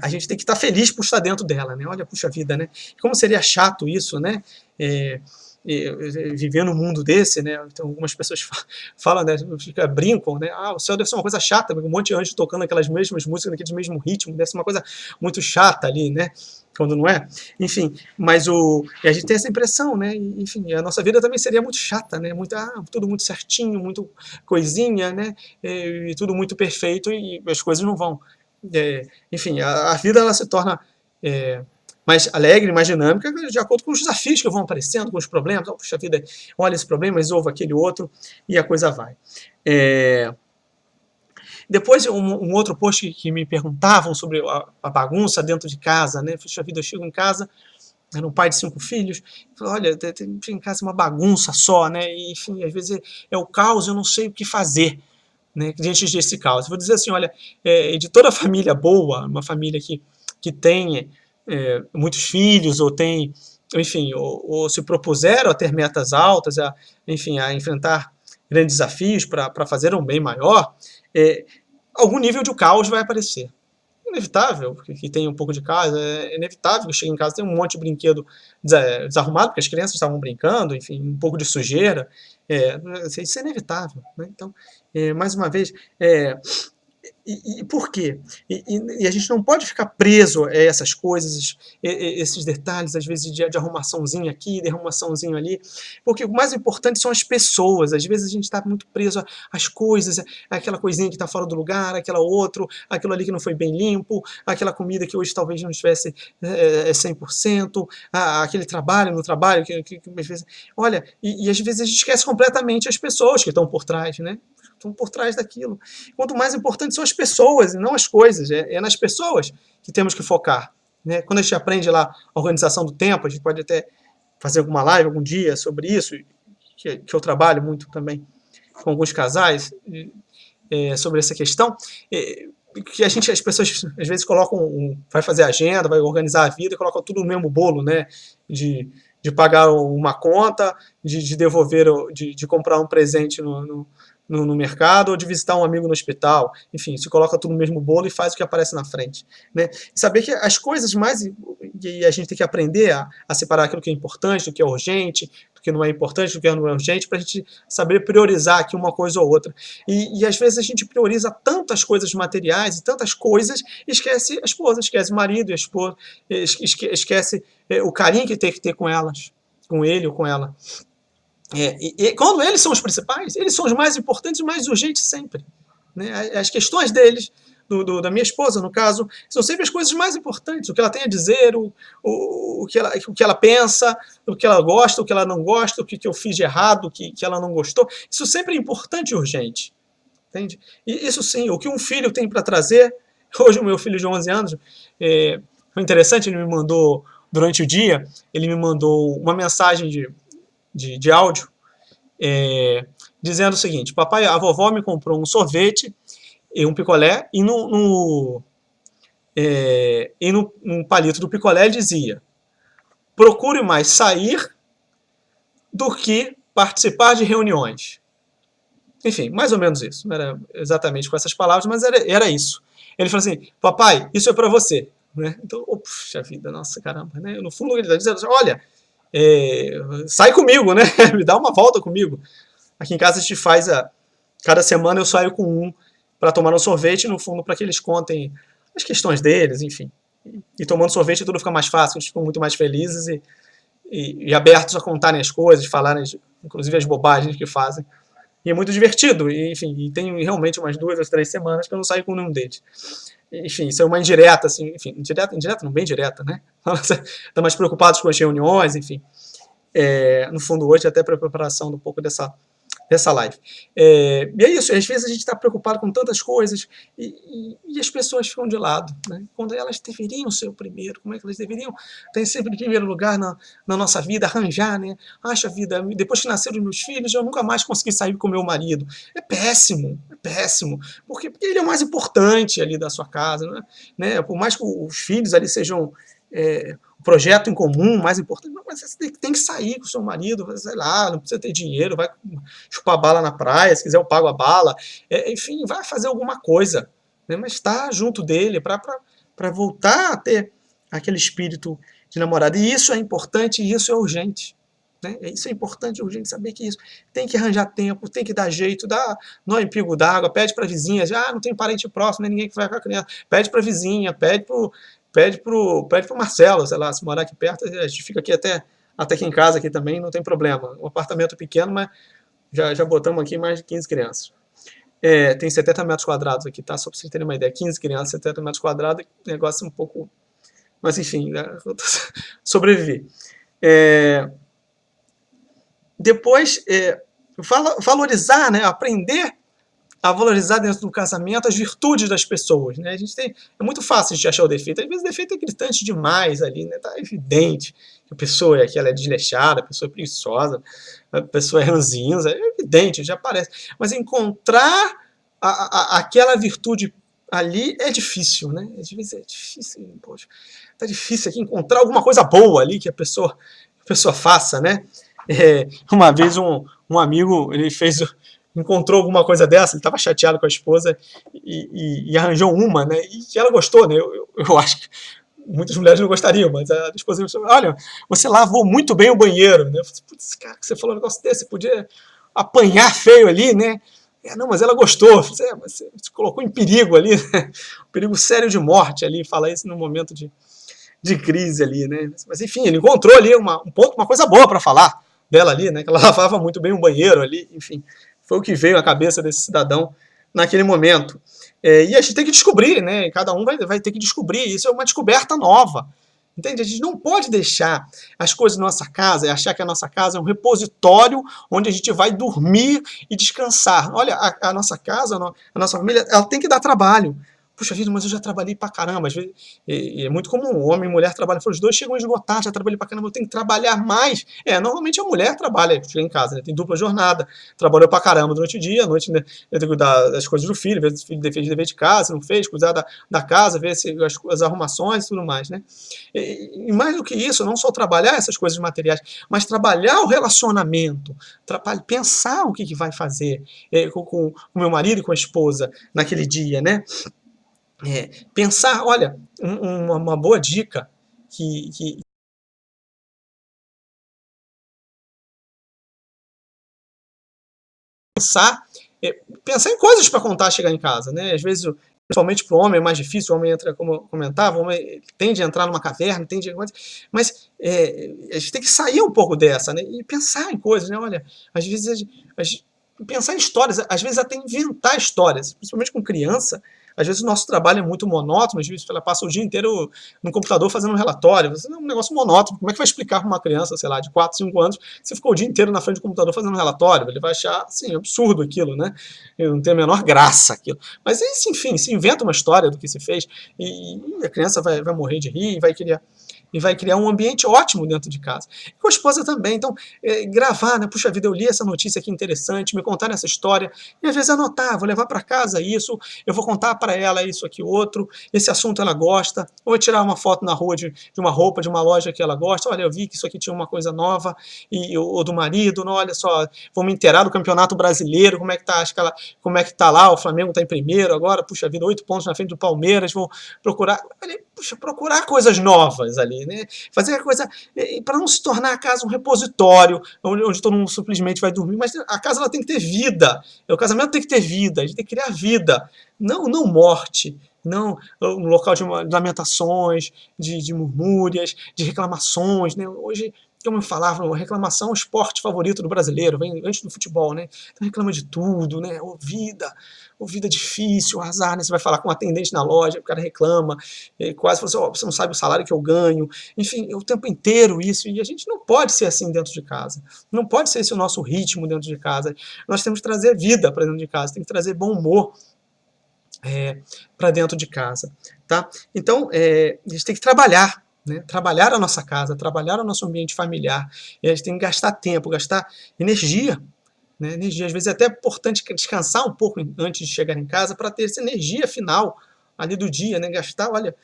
a gente tem que estar feliz por estar dentro dela, né? Olha, puxa vida, né? Como seria chato isso, né? Viver num mundo desse, né? Então, algumas pessoas falam, né? Brincam, né? O céu deve ser uma coisa chata, um monte de anjo tocando aquelas mesmas músicas, naquele mesmo ritmo, deve ser uma coisa muito chata ali, né? Quando não é. Enfim, mas a gente tem essa impressão, né? Enfim, a nossa vida também seria muito chata, né? Tudo muito certinho, muito coisinha, né? E tudo muito perfeito e as coisas não vão. Enfim, a vida ela se torna mais alegre, mais dinâmica, de acordo com os desafios que vão aparecendo, com os problemas. Puxa vida, olha esse problema, resolva aquele outro, e a coisa vai. Depois, um outro post que me perguntavam sobre a bagunça dentro de casa, né? Puxa vida, eu chego em casa, era um pai de 5 filhos, olha, tem em casa uma bagunça só, né? E, enfim, às vezes é o caos, eu não sei o que fazer, né, diante desse caos. Eu vou dizer assim, olha, de toda família boa, uma família que tem muitos filhos, ou tem, enfim, ou se propuseram a ter metas altas, enfim, a enfrentar grandes desafios para fazer um bem maior, algum nível de caos vai aparecer. Inevitável, porque tem um pouco de casa, é inevitável que chegue em casa tem um monte de brinquedo desarrumado, porque as crianças estavam brincando, enfim, um pouco de sujeira, isso é inevitável, né? Então, mais uma vez, e por quê? E a gente não pode ficar preso a essas coisas, esses detalhes, às vezes, de arrumaçãozinho aqui, de arrumaçãozinho ali, porque o mais importante são as pessoas. Às vezes a gente está muito preso às coisas, aquela coisinha que está fora do lugar, aquilo ali que não foi bem limpo, aquela comida que hoje talvez não estivesse 100%, aquele trabalho no trabalho, que às vezes... Olha, e às vezes a gente esquece completamente as pessoas que estão por trás, né? Estão por trás daquilo. Quanto mais importante são as pessoas e não as coisas. É nas pessoas que temos que focar, né? Quando a gente aprende lá a organização do tempo, a gente pode até fazer alguma live algum dia sobre isso, que eu trabalho muito também com alguns casais sobre essa questão, que as pessoas às vezes colocam, vai fazer agenda, vai organizar a vida e colocam tudo no mesmo bolo, né? De pagar uma conta, de devolver, de comprar um presente no mercado, ou de visitar um amigo no hospital. Enfim, se coloca tudo no mesmo bolo e faz o que aparece na frente, né? E saber que as coisas mais... e a gente tem que aprender a separar aquilo que é importante do que é urgente, do que não é importante, do que não é urgente, para a gente saber priorizar aqui uma coisa ou outra. E às vezes a gente prioriza tantas coisas materiais e tantas coisas, e esquece a esposa, esquece o marido e a esposa, esquece o carinho que tem que ter com elas, com ele ou com ela. E quando eles são os principais, eles são os mais importantes e mais urgentes sempre. Né? As questões deles, da minha esposa, no caso, são sempre as coisas mais importantes. O que ela tem a dizer, o que ela pensa, o que ela gosta, o que ela não gosta, o que eu fiz de errado, o que ela não gostou. Isso sempre é importante e urgente. Entende? E isso sim, o que um filho tem para trazer. Hoje o meu filho de 11 anos, foi interessante, ele me mandou, durante o dia, ele me mandou uma mensagem de áudio, dizendo o seguinte: papai, a vovó me comprou um sorvete e um picolé, e no palito do picolé dizia: procure mais sair do que participar de reuniões. Enfim, mais ou menos isso. Não era exatamente com essas palavras, mas era isso. Ele falou assim: papai, isso é para você. Né? Então, puxa vida, nossa, caramba. Né? No fundo, ele está dizendo: olha, sai comigo, né? Me dá uma volta comigo. Aqui em casa a gente faz cada semana eu saio com um para tomar um sorvete, no fundo, para que eles contem as questões deles, enfim. E tomando sorvete tudo fica mais fácil, eles ficam muito mais felizes e abertos a contarem as coisas, falarem, inclusive, as bobagens que fazem. E é muito divertido, e, enfim, e tem realmente umas 2 ou 3 semanas que eu não saio com nenhum deles. Enfim, isso é uma indireta, assim, enfim, indireta não, bem direta, né? Estão mais preocupados com as reuniões, enfim. No fundo, hoje, até para a preparação um pouco dessa live. E é isso, às vezes a gente está preocupado com tantas coisas e as pessoas ficam de lado, né? Quando elas deveriam ser o primeiro, como é que elas deveriam estar sempre em primeiro lugar na nossa vida, arranjar, né? Acha a vida, depois que nasceram os meus filhos, eu nunca mais consegui sair com o meu marido. É péssimo, porque ele é o mais importante ali da sua casa, né? Por mais que os filhos ali sejam projeto em comum, mais importante, mas você tem que sair com o seu marido, sei lá, não precisa ter dinheiro, vai chupar bala na praia, se quiser eu pago a bala, enfim, vai fazer alguma coisa, né? Mas está junto dele para voltar a ter aquele espírito de namorado. E isso é importante e isso é urgente. Né? Isso é importante e urgente, saber que isso tem que arranjar tempo, tem que dar jeito, não é em pingo d'água, pede para a vizinha, não tem parente próximo, nem ninguém que vai com a criança, pede para a vizinha, pede pro Marcelo, sei lá, se morar aqui perto, a gente fica aqui até aqui em casa aqui também, não tem problema. Um apartamento pequeno, mas já botamos aqui mais de 15 crianças. Tem 70 metros quadrados aqui, tá? Só para vocês terem uma ideia, 15 crianças, 70 metros quadrados, negócio um pouco... Mas enfim, né? Sobrevivi. Depois, valorizar, né? Aprender a valorizar dentro do casamento as virtudes das pessoas, né? É muito fácil de achar o defeito. Às vezes o defeito é gritante demais ali, né? Tá evidente que a pessoa ela é desleixada, a pessoa é preguiçosa, a pessoa é ranzinza, é evidente, já aparece. Mas encontrar aquela virtude ali é difícil, né? Às vezes é difícil, poxa, tá difícil aqui encontrar alguma coisa boa ali que a pessoa faça, né? Uma vez um amigo, ele encontrou alguma coisa dessa, ele estava chateado com a esposa e arranjou uma, né? E ela gostou, né? Eu acho que muitas mulheres não gostariam, mas a esposa disse: olha, você lavou muito bem o banheiro, né? Eu falei: putz, cara, que você falou um negócio desse, podia apanhar feio ali, né? Não, mas ela gostou. Você colocou em perigo ali, né? Um perigo sério de morte ali, falar isso num momento de crise ali, né? Mas enfim, ele encontrou ali uma coisa boa para falar dela ali, né? Que ela lavava muito bem o banheiro ali, enfim. Foi o que veio à cabeça desse cidadão naquele momento. E a gente tem que descobrir, né? Cada um vai ter que descobrir. Isso é uma descoberta nova. Entende? A gente não pode deixar as coisas na nossa casa e achar que a nossa casa é um repositório onde a gente vai dormir e descansar. Olha, a nossa casa, a nossa família, ela tem que dar trabalho. Puxa vida, mas eu já trabalhei pra caramba. Às vezes, é muito comum, homem e mulher trabalham, os dois chegam a esgotar, já trabalhei pra caramba, eu tenho que trabalhar mais. Normalmente a mulher trabalha, chega em casa, né, tem dupla jornada, trabalhou pra caramba durante o dia, à noite, né, tem que cuidar das coisas do filho, ver se o filho fez dever de casa, não fez, cuidar da casa, ver se as arrumações e tudo mais, né. E mais do que isso, não só trabalhar essas coisas materiais, mas trabalhar o relacionamento, pensar o que vai fazer com o meu marido e com a esposa naquele dia, né. Pensar, olha, uma boa dica que pensar, pensar em coisas para contar chegar em casa, né? Às vezes, principalmente para o homem é mais difícil, o homem entra, como eu comentava, o homem tende a entrar numa caverna, mas a gente tem que sair um pouco dessa, né? E pensar em coisas, né? Olha, às vezes pensar em histórias, às vezes até inventar histórias, principalmente com criança. Às vezes o nosso trabalho é muito monótono, às vezes ela passa o dia inteiro no computador fazendo um relatório. É um negócio monótono. Como é que vai explicar para uma criança, sei lá, de 4, 5 anos, que você ficou o dia inteiro na frente do computador fazendo um relatório? Ele vai achar, assim, absurdo aquilo, né? Não tem a menor graça aquilo. Mas, enfim, se inventa uma história do que se fez e a criança vai morrer de rir e vai criar um ambiente ótimo dentro de casa. E com a esposa também. Então, gravar, né? Puxa vida, eu li essa notícia aqui interessante, me contaram essa história, e às vezes anotar, vou levar para casa isso, eu vou contar para ela isso aqui, outro, esse assunto ela gosta, ou vou tirar uma foto na rua de uma roupa, de uma loja que ela gosta, olha, eu vi que isso aqui tinha uma coisa nova, ou do marido, não, olha só, vou me inteirar do Campeonato Brasileiro, como é que tá, como é que tá lá, o Flamengo está em primeiro agora, puxa vida, 8 pontos na frente do Palmeiras, vou procurar, procurar coisas novas ali, né? Fazer a coisa para não se tornar a casa um repositório onde todo mundo simplesmente vai dormir, mas a casa ela tem que ter vida, o casamento tem que ter vida, a gente tem que criar vida, não morte, não um local de lamentações, de murmúrias, de reclamações, né? Hoje, como eu falava, a reclamação é o esporte favorito do brasileiro, vem antes do futebol, né? Então reclama de tudo, né? Vida difícil, azar, né? Você vai falar com um atendente na loja, o cara reclama, quase fala assim, oh, você não sabe o salário que eu ganho, enfim, o tempo inteiro isso, e a gente não pode ser assim dentro de casa, não pode ser esse o nosso ritmo dentro de casa, nós temos que trazer vida para dentro de casa, tem que trazer bom humor para dentro de casa, tá? Então, a gente tem que trabalhar, né? Trabalhar a nossa casa, trabalhar o nosso ambiente familiar, e a gente tem que gastar tempo, gastar energia, né? Energia, às vezes é até importante descansar um pouco antes de chegar em casa para ter essa energia final ali do dia, né? Gastar, olha,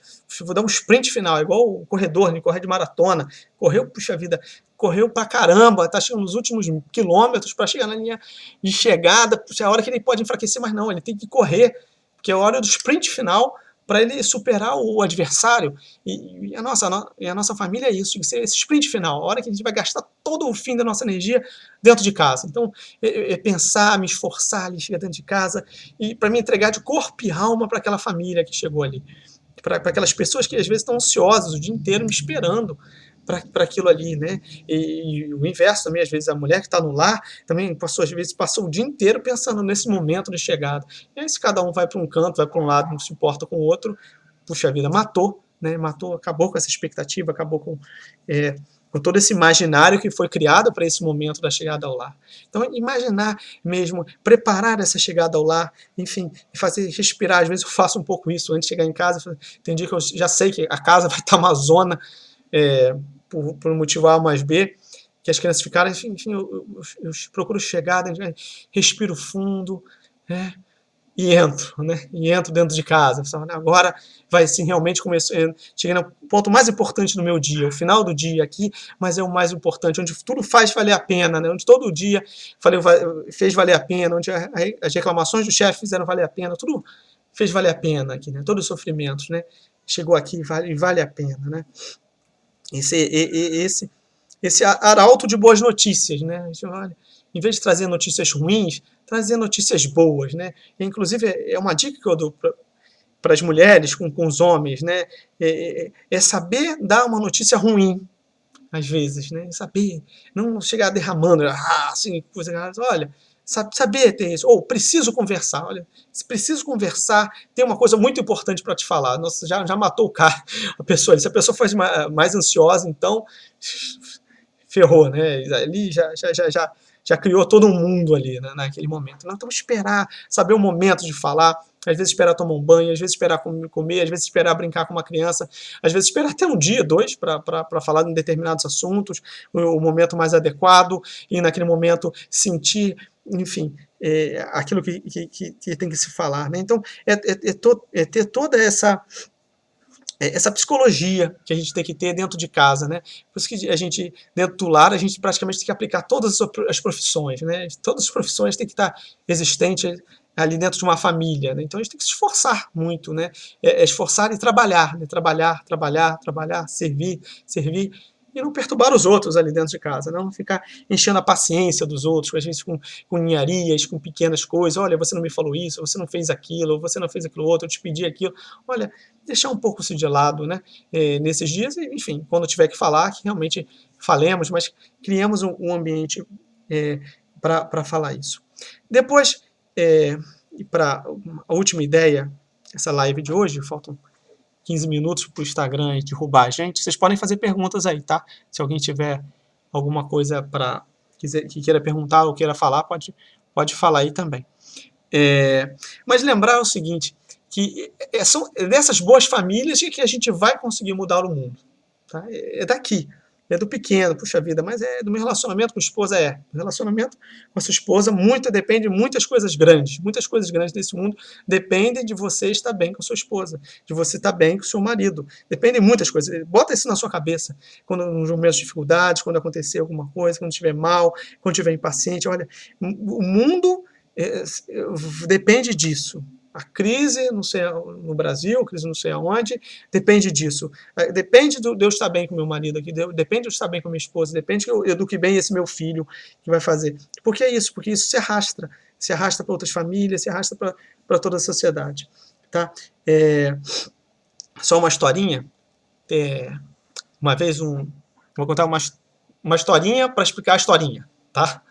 vou dar um sprint final, é igual o corredor, né? Correr de maratona, correu, puxa vida, correu pra caramba, tá chegando nos últimos quilômetros para chegar na linha de chegada, puxa, é a hora que ele pode enfraquecer, mas não, ele tem que correr, que é a hora do sprint final para ele superar o adversário. E a nossa família é isso, esse sprint final, a hora que a gente vai gastar todo o fim da nossa energia dentro de casa. Então, pensar, me esforçar ali, chegar dentro de casa, e para me entregar de corpo e alma para aquela família que chegou ali. Para aquelas pessoas que às vezes estão ansiosas o dia inteiro me esperando para aquilo ali, né? E o inverso também, às vezes a mulher que está no lar também às vezes passou o dia inteiro pensando nesse momento de chegada. E aí se cada um vai para um canto, vai para um lado, não se importa com o outro, puxa vida, matou, né? Matou, acabou com essa expectativa, acabou com todo esse imaginário que foi criado para esse momento da chegada ao lar. Então, imaginar mesmo, preparar essa chegada ao lar, enfim, fazer respirar. Às vezes eu faço um pouco isso antes de chegar em casa. Tem dia que eu já sei que a casa vai estar uma zona, por motivo A mais B, que as crianças ficaram, enfim, eu procuro chegar, respiro fundo, né? E entro, né? E entro dentro de casa. Agora vai sim realmente começar. Cheguei no ponto mais importante do meu dia, o final do dia aqui, mas é o mais importante, onde tudo faz valer a pena, né? Onde todo dia fez valer a pena, onde as reclamações do chefe fizeram valer a pena, tudo fez valer a pena aqui, né? Todos os sofrimentos, né? Chegou aqui e vale a pena, né? Esse arauto de boas notícias, né? Olha, em vez de trazer notícias ruins, trazer notícias boas, né? E, inclusive, é uma dica que eu dou para as mulheres com os homens, né? Saber dar uma notícia ruim, às vezes, né? Saber, não chegar derramando, assim, coisa, olha, saber ter isso, ou preciso conversar, olha, se preciso conversar, tem uma coisa muito importante para te falar, nossa, já matou o cara, a pessoa, se a pessoa for mais ansiosa, então ferrou, né? Ali já criou todo um mundo ali, né, naquele momento. Então, esperar, saber o momento de falar, às vezes esperar tomar um banho, às vezes esperar comer, às vezes esperar brincar com uma criança, às vezes esperar até um dia, dois, para falar de determinados assuntos, o momento mais adequado, e naquele momento sentir, enfim, aquilo que tem que se falar, né? Então, ter toda essa psicologia que a gente tem que ter dentro de casa, né? Por isso que a gente, dentro do lar, a gente praticamente tem que aplicar todas as profissões, né? Todas as profissões têm que estar existentes ali dentro de uma família, né? Então a gente tem que se esforçar muito, né? Esforçar e trabalhar, né? Trabalhar, trabalhar, trabalhar, servir, servir e não perturbar os outros ali dentro de casa, não ficar enchendo a paciência dos outros, às vezes com ninharias, com pequenas coisas. Olha, você não me falou isso, você não fez aquilo, você não fez aquilo outro, eu te pedi aquilo. Olha, deixar um pouco isso de lado, né? Nesses dias, enfim, quando tiver que falar, que realmente falemos, mas criemos um ambiente para falar isso. Depois, e para a última ideia, essa live de hoje, faltam 15 minutos para o Instagram e derrubar a gente. Vocês podem fazer perguntas aí, tá? Se alguém tiver alguma coisa que queira perguntar ou queira falar, pode falar aí também. Mas lembrar o seguinte, que são dessas boas famílias que a gente vai conseguir mudar o mundo. Tá? É daqui. É do pequeno, puxa vida, mas é do meu relacionamento com a esposa, do relacionamento com a sua esposa, depende de muitas coisas grandes desse mundo dependem de você estar bem com a sua esposa, de você estar bem com o seu marido, dependem de muitas coisas, bota isso na sua cabeça, quando nos momentos de dificuldades, quando acontecer alguma coisa, quando estiver mal, quando estiver impaciente, olha, o mundo depende disso. A crise, não sei, no Brasil, a crise não sei aonde, depende disso. Depende de eu estar bem com meu marido aqui, depende de eu estar bem com minha esposa, depende que eu eduque bem esse meu filho que vai fazer. Por que isso? Porque isso se arrasta para outras famílias, se arrasta para toda a sociedade. Tá? Só uma historinha. Uma vez, vou contar uma historinha para explicar a historinha. Tá?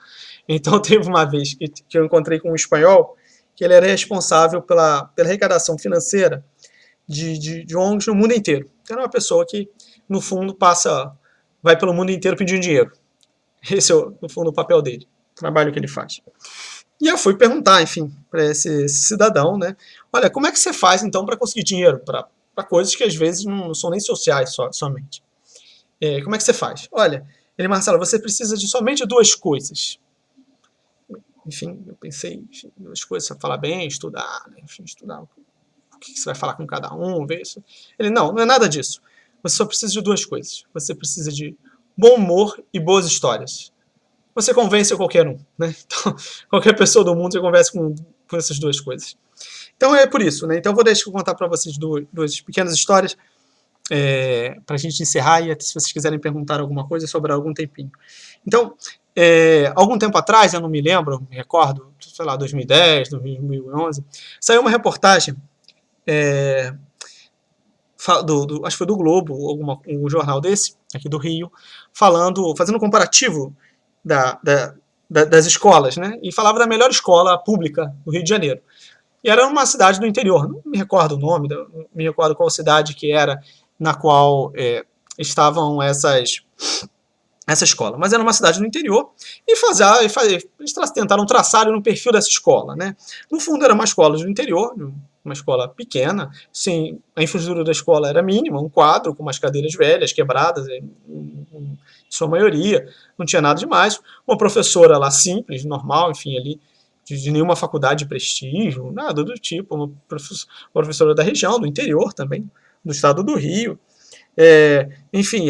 Então, teve uma vez que eu encontrei com um espanhol que ele era responsável pela arrecadação financeira de ONGs no mundo inteiro. Era uma pessoa que, no fundo, vai pelo mundo inteiro pedindo dinheiro. Esse é, no fundo, o papel dele, o trabalho que ele faz. E eu fui perguntar, enfim, para esse cidadão, né? Olha, como é que você faz, então, para conseguir dinheiro para coisas que, às vezes, não são nem sociais somente? Como é que você faz? Olha, Marcelo, você precisa de somente 2 coisas. Enfim, eu pensei, enfim, 2 coisas, você falar bem, estudar, né? Enfim, estudar o que você vai falar com cada um, ver isso. Ele, não é nada disso. Você só precisa de 2 coisas. Você precisa de bom humor e boas histórias. Você convence qualquer um, né? Então, qualquer pessoa do mundo você conversa com essas 2 coisas. Então é por isso, né? Então deixa eu contar para vocês 2 pequenas histórias para a gente encerrar e se vocês quiserem perguntar alguma coisa, sobrar algum tempinho. Então, algum tempo atrás, eu não me lembro, me recordo, sei lá, 2010, 2011, saiu uma reportagem acho que foi do Globo, um jornal desse, aqui do Rio, fazendo um comparativo das escolas, né? E falava da melhor escola pública do Rio de Janeiro. E era uma cidade do interior, não me recordo o nome, não me recordo qual cidade que era, na qual estavam essa escola. Mas era uma cidade no interior e eles tentaram traçar no perfil dessa escola, né? No fundo era uma escola do interior, uma escola pequena, sim, a infraestrutura da escola era mínima, um quadro com umas cadeiras velhas, quebradas, em sua maioria, não tinha nada demais, uma professora lá simples, normal, enfim, ali, de nenhuma faculdade de prestígio, nada do tipo, uma professora da região, do interior também, do estado do Rio. Enfim,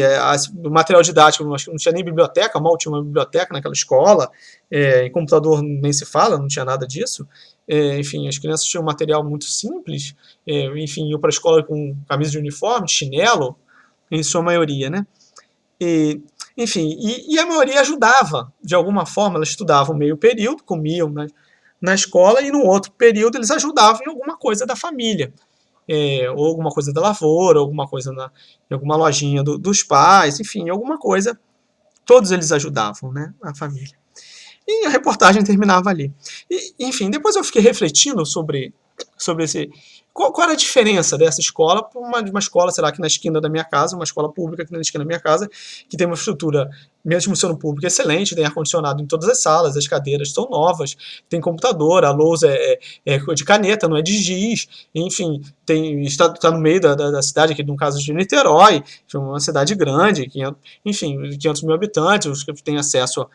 o material didático, não tinha nem biblioteca, mal tinha uma biblioteca naquela escola, em computador nem se fala, não tinha nada disso. Enfim, as crianças tinham um material muito simples, enfim, iam para a escola com camisa de uniforme, chinelo, em sua maioria, né? Enfim, e a maioria ajudava, de alguma forma, elas estudavam meio período, comiam na escola, e no outro período eles ajudavam em alguma coisa da família. Ou alguma coisa da lavoura, alguma coisa em alguma lojinha dos pais, enfim, alguma coisa, todos eles ajudavam, né, a família. E a reportagem terminava ali. Enfim, depois eu fiquei refletindo sobre qual era a diferença dessa escola para uma escola, sei lá, aqui na esquina da minha casa, uma escola pública aqui na esquina da minha casa, que tem uma estrutura, mesmo sendo pública, excelente, tem ar-condicionado em todas as salas, as cadeiras são novas, tem computador, a lousa é de caneta, não é de giz, enfim, está no meio da cidade, aqui no caso de Niterói, uma cidade grande, 500 mil habitantes, que tem acesso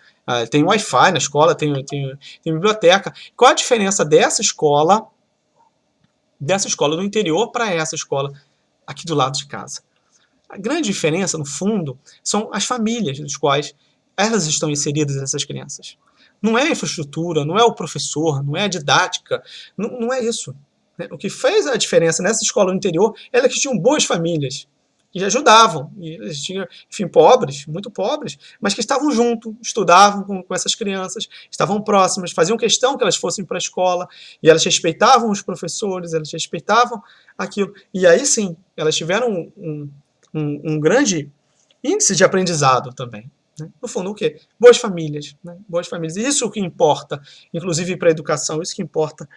tem Wi-Fi na escola, tem biblioteca. Qual a diferença dessa escola do interior para essa escola aqui do lado de casa? A grande diferença, no fundo, são as famílias nas quais elas estão inseridas, essas crianças. Não é a infraestrutura, não é o professor, não é a didática, não é isso. Né? O que fez a diferença nessa escola no interior era que tinham boas famílias que ajudavam. E eles tinham, enfim, pobres, muito pobres, mas que estavam junto, estudavam com essas crianças, estavam próximas, faziam questão que elas fossem para a escola, e elas respeitavam os professores, elas respeitavam aquilo. E aí sim, elas tiveram um grande índice de aprendizado também. Né? No fundo, o quê? Boas famílias. Né? Boas famílias. E isso que importa, inclusive para a educação, isso que importa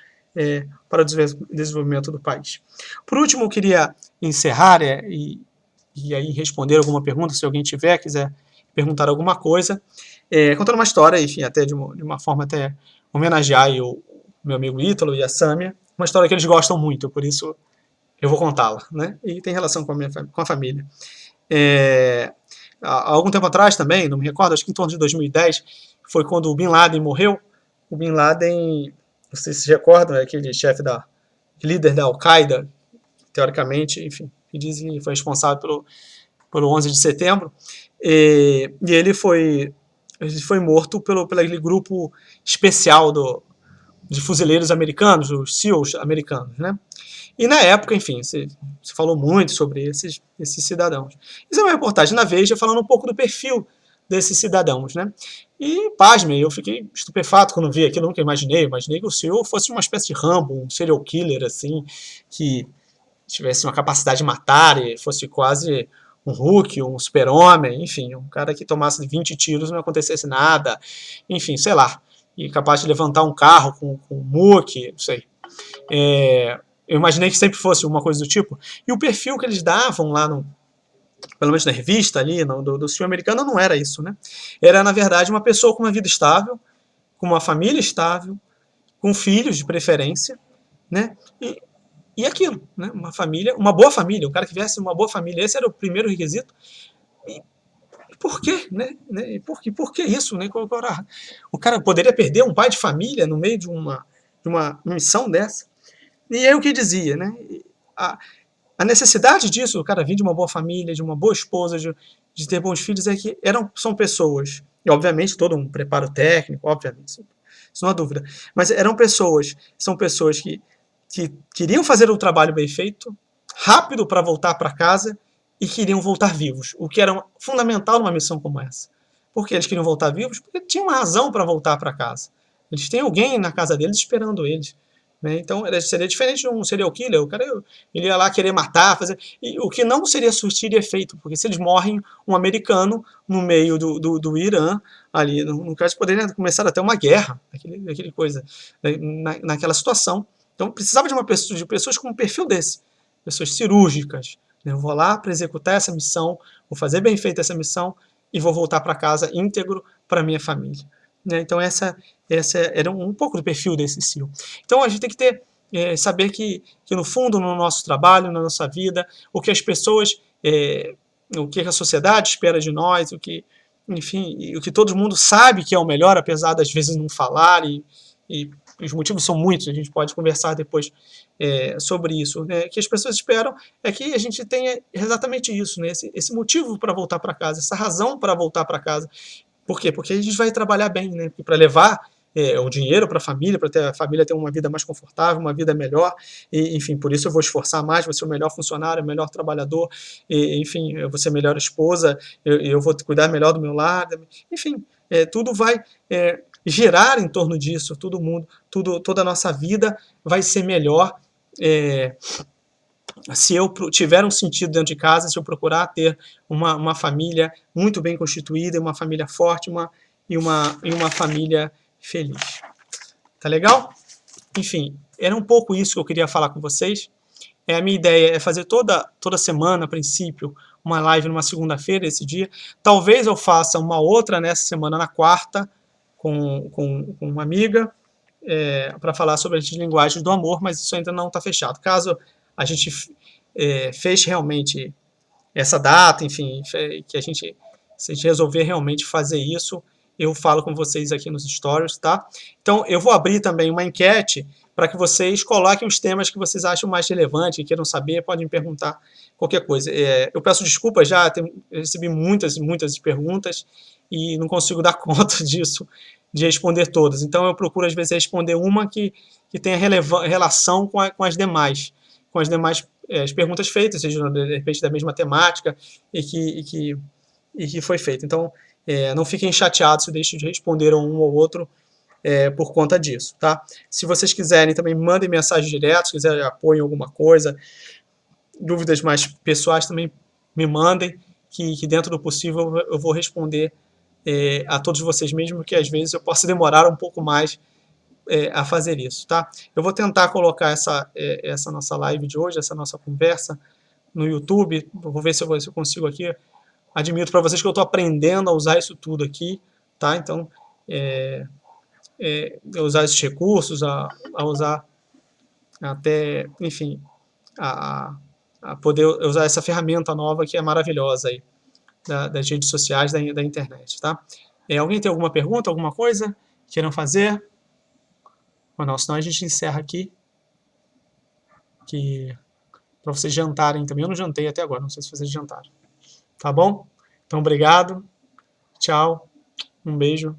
para o desenvolvimento do país. Por último, eu queria encerrar e aí responder alguma pergunta, se alguém quiser perguntar alguma coisa, contando uma história, enfim, até de uma forma até homenagear o meu amigo Ítalo e a Sâmia, uma história que eles gostam muito, por isso eu vou contá-la, né? E tem relação com a família. Há algum tempo atrás também, não me recordo, acho que em torno de 2010, foi quando o Bin Laden morreu. O Bin Laden, não sei se se recordam, é aquele líder da Al-Qaeda, teoricamente, enfim, que dizem que foi responsável pelo 11 de setembro, e ele foi morto pelo aquele grupo especial de fuzileiros americanos, os SEALs americanos, né? E na época, enfim, se falou muito sobre esses cidadãos. Isso é uma reportagem na Veja falando um pouco do perfil desses cidadãos, né? E, pasmem, eu fiquei estupefato quando vi aquilo, nunca imaginei que o SEAL fosse uma espécie de Rambo, um serial killer, assim, que tivesse uma capacidade de matar e fosse quase um Hulk, um super-homem, enfim, um cara que tomasse 20 tiros e não acontecesse nada, enfim, sei lá, e capaz de levantar um carro com um muque, não sei. Eu imaginei que sempre fosse uma coisa do tipo. E o perfil que eles davam lá, pelo menos na revista ali, do filme americano, não era isso, né? Era, na verdade, uma pessoa com uma vida estável, com uma família estável, com filhos de preferência, né? E aquilo, né? Uma boa família, um cara que viesse uma boa família, esse era o primeiro requisito. E por quê, né? E por que isso, né? O cara poderia perder um pai de família no meio de uma missão dessa? E é o que dizia, né? A necessidade disso, o cara vir de uma boa família, de uma boa esposa, de ter bons filhos, é que são pessoas, e obviamente todo um preparo técnico, obviamente, isso não há dúvida, mas são pessoas que queriam fazer o trabalho bem feito, rápido para voltar para casa e queriam voltar vivos, o que era fundamental numa missão como essa. Por que eles queriam voltar vivos? Porque tinham uma razão para voltar para casa. Eles têm alguém na casa deles esperando eles. Né? Então seria diferente de um serial killer, o cara ele ia lá querer matar, e o que não seria surtir efeito, porque se eles morrem um americano no meio do Irã, ali, no caso, poderia começar até uma guerra, aquele coisa, naquela situação. Então precisava de pessoas com um perfil desse, pessoas cirúrgicas. Né? Eu vou lá para executar essa missão, vou fazer bem feita essa missão e vou voltar para casa íntegro para minha família. Né? Então essa era um pouco do perfil desse SEAL. Então a gente tem que saber que no fundo, no nosso trabalho, na nossa vida, o que as pessoas, o que a sociedade espera de nós, enfim, o que todo mundo sabe que é o melhor, apesar das vezes não falar, e os motivos são muitos, a gente pode conversar depois sobre isso. Né? Que as pessoas esperam é que a gente tenha exatamente isso, né? esse motivo para voltar para casa, essa razão para voltar para casa. Por quê? Porque a gente vai trabalhar bem, né? Para levar o dinheiro para a família ter uma vida mais confortável, uma vida melhor, e, enfim, por isso eu vou esforçar mais, vou ser o melhor funcionário, o melhor trabalhador, e, enfim, eu vou ser a melhor esposa, eu vou cuidar melhor do meu lar, enfim, tudo vai girar em torno disso, toda a nossa vida vai ser melhor se eu tiver um sentido dentro de casa, se eu procurar ter uma família muito bem constituída, uma família forte, e uma família feliz. Tá legal? Enfim, era um pouco isso que eu queria falar com vocês. A minha ideia é fazer toda semana, a princípio, uma live numa segunda-feira, esse dia. Talvez eu faça uma outra nessa semana, na quarta, com uma amiga, para falar sobre as linguagens do amor, mas isso ainda não está fechado. Caso a gente feche realmente essa data, enfim, que se a gente resolver realmente fazer isso, eu falo com vocês aqui nos stories, tá? Então, eu vou abrir também uma enquete para que vocês coloquem os temas que vocês acham mais relevantes, que queiram saber, podem me perguntar qualquer coisa. Eu peço desculpas já, eu recebi muitas perguntas e não consigo dar conta disso. de responder todas. Então eu procuro às vezes responder uma que tenha relação com as demais, as perguntas feitas, seja de repente da mesma temática e que foi feita. Então não fiquem chateados se eu deixo de responder um ou outro por conta disso, tá? Se vocês quiserem também mandem mensagem direto, se quiserem apoio em alguma coisa, dúvidas mais pessoais também me mandem, que dentro do possível eu vou responder a todos vocês mesmo, que às vezes eu posso demorar um pouco mais a fazer isso, tá? Eu vou tentar colocar essa nossa live de hoje, essa nossa conversa no YouTube, vou ver se eu consigo aqui. Admito para vocês que eu estou aprendendo a usar isso tudo aqui, tá? Então, usar esses recursos, a usar até, enfim, a poder usar essa ferramenta nova que é maravilhosa aí, das redes sociais, da internet, tá? Alguém tem alguma pergunta, alguma coisa que queiram fazer? Ou não, senão a gente encerra aqui, para vocês jantarem também. Eu não jantei até agora, não sei se vocês jantaram. Tá bom? Então, obrigado, tchau, um beijo.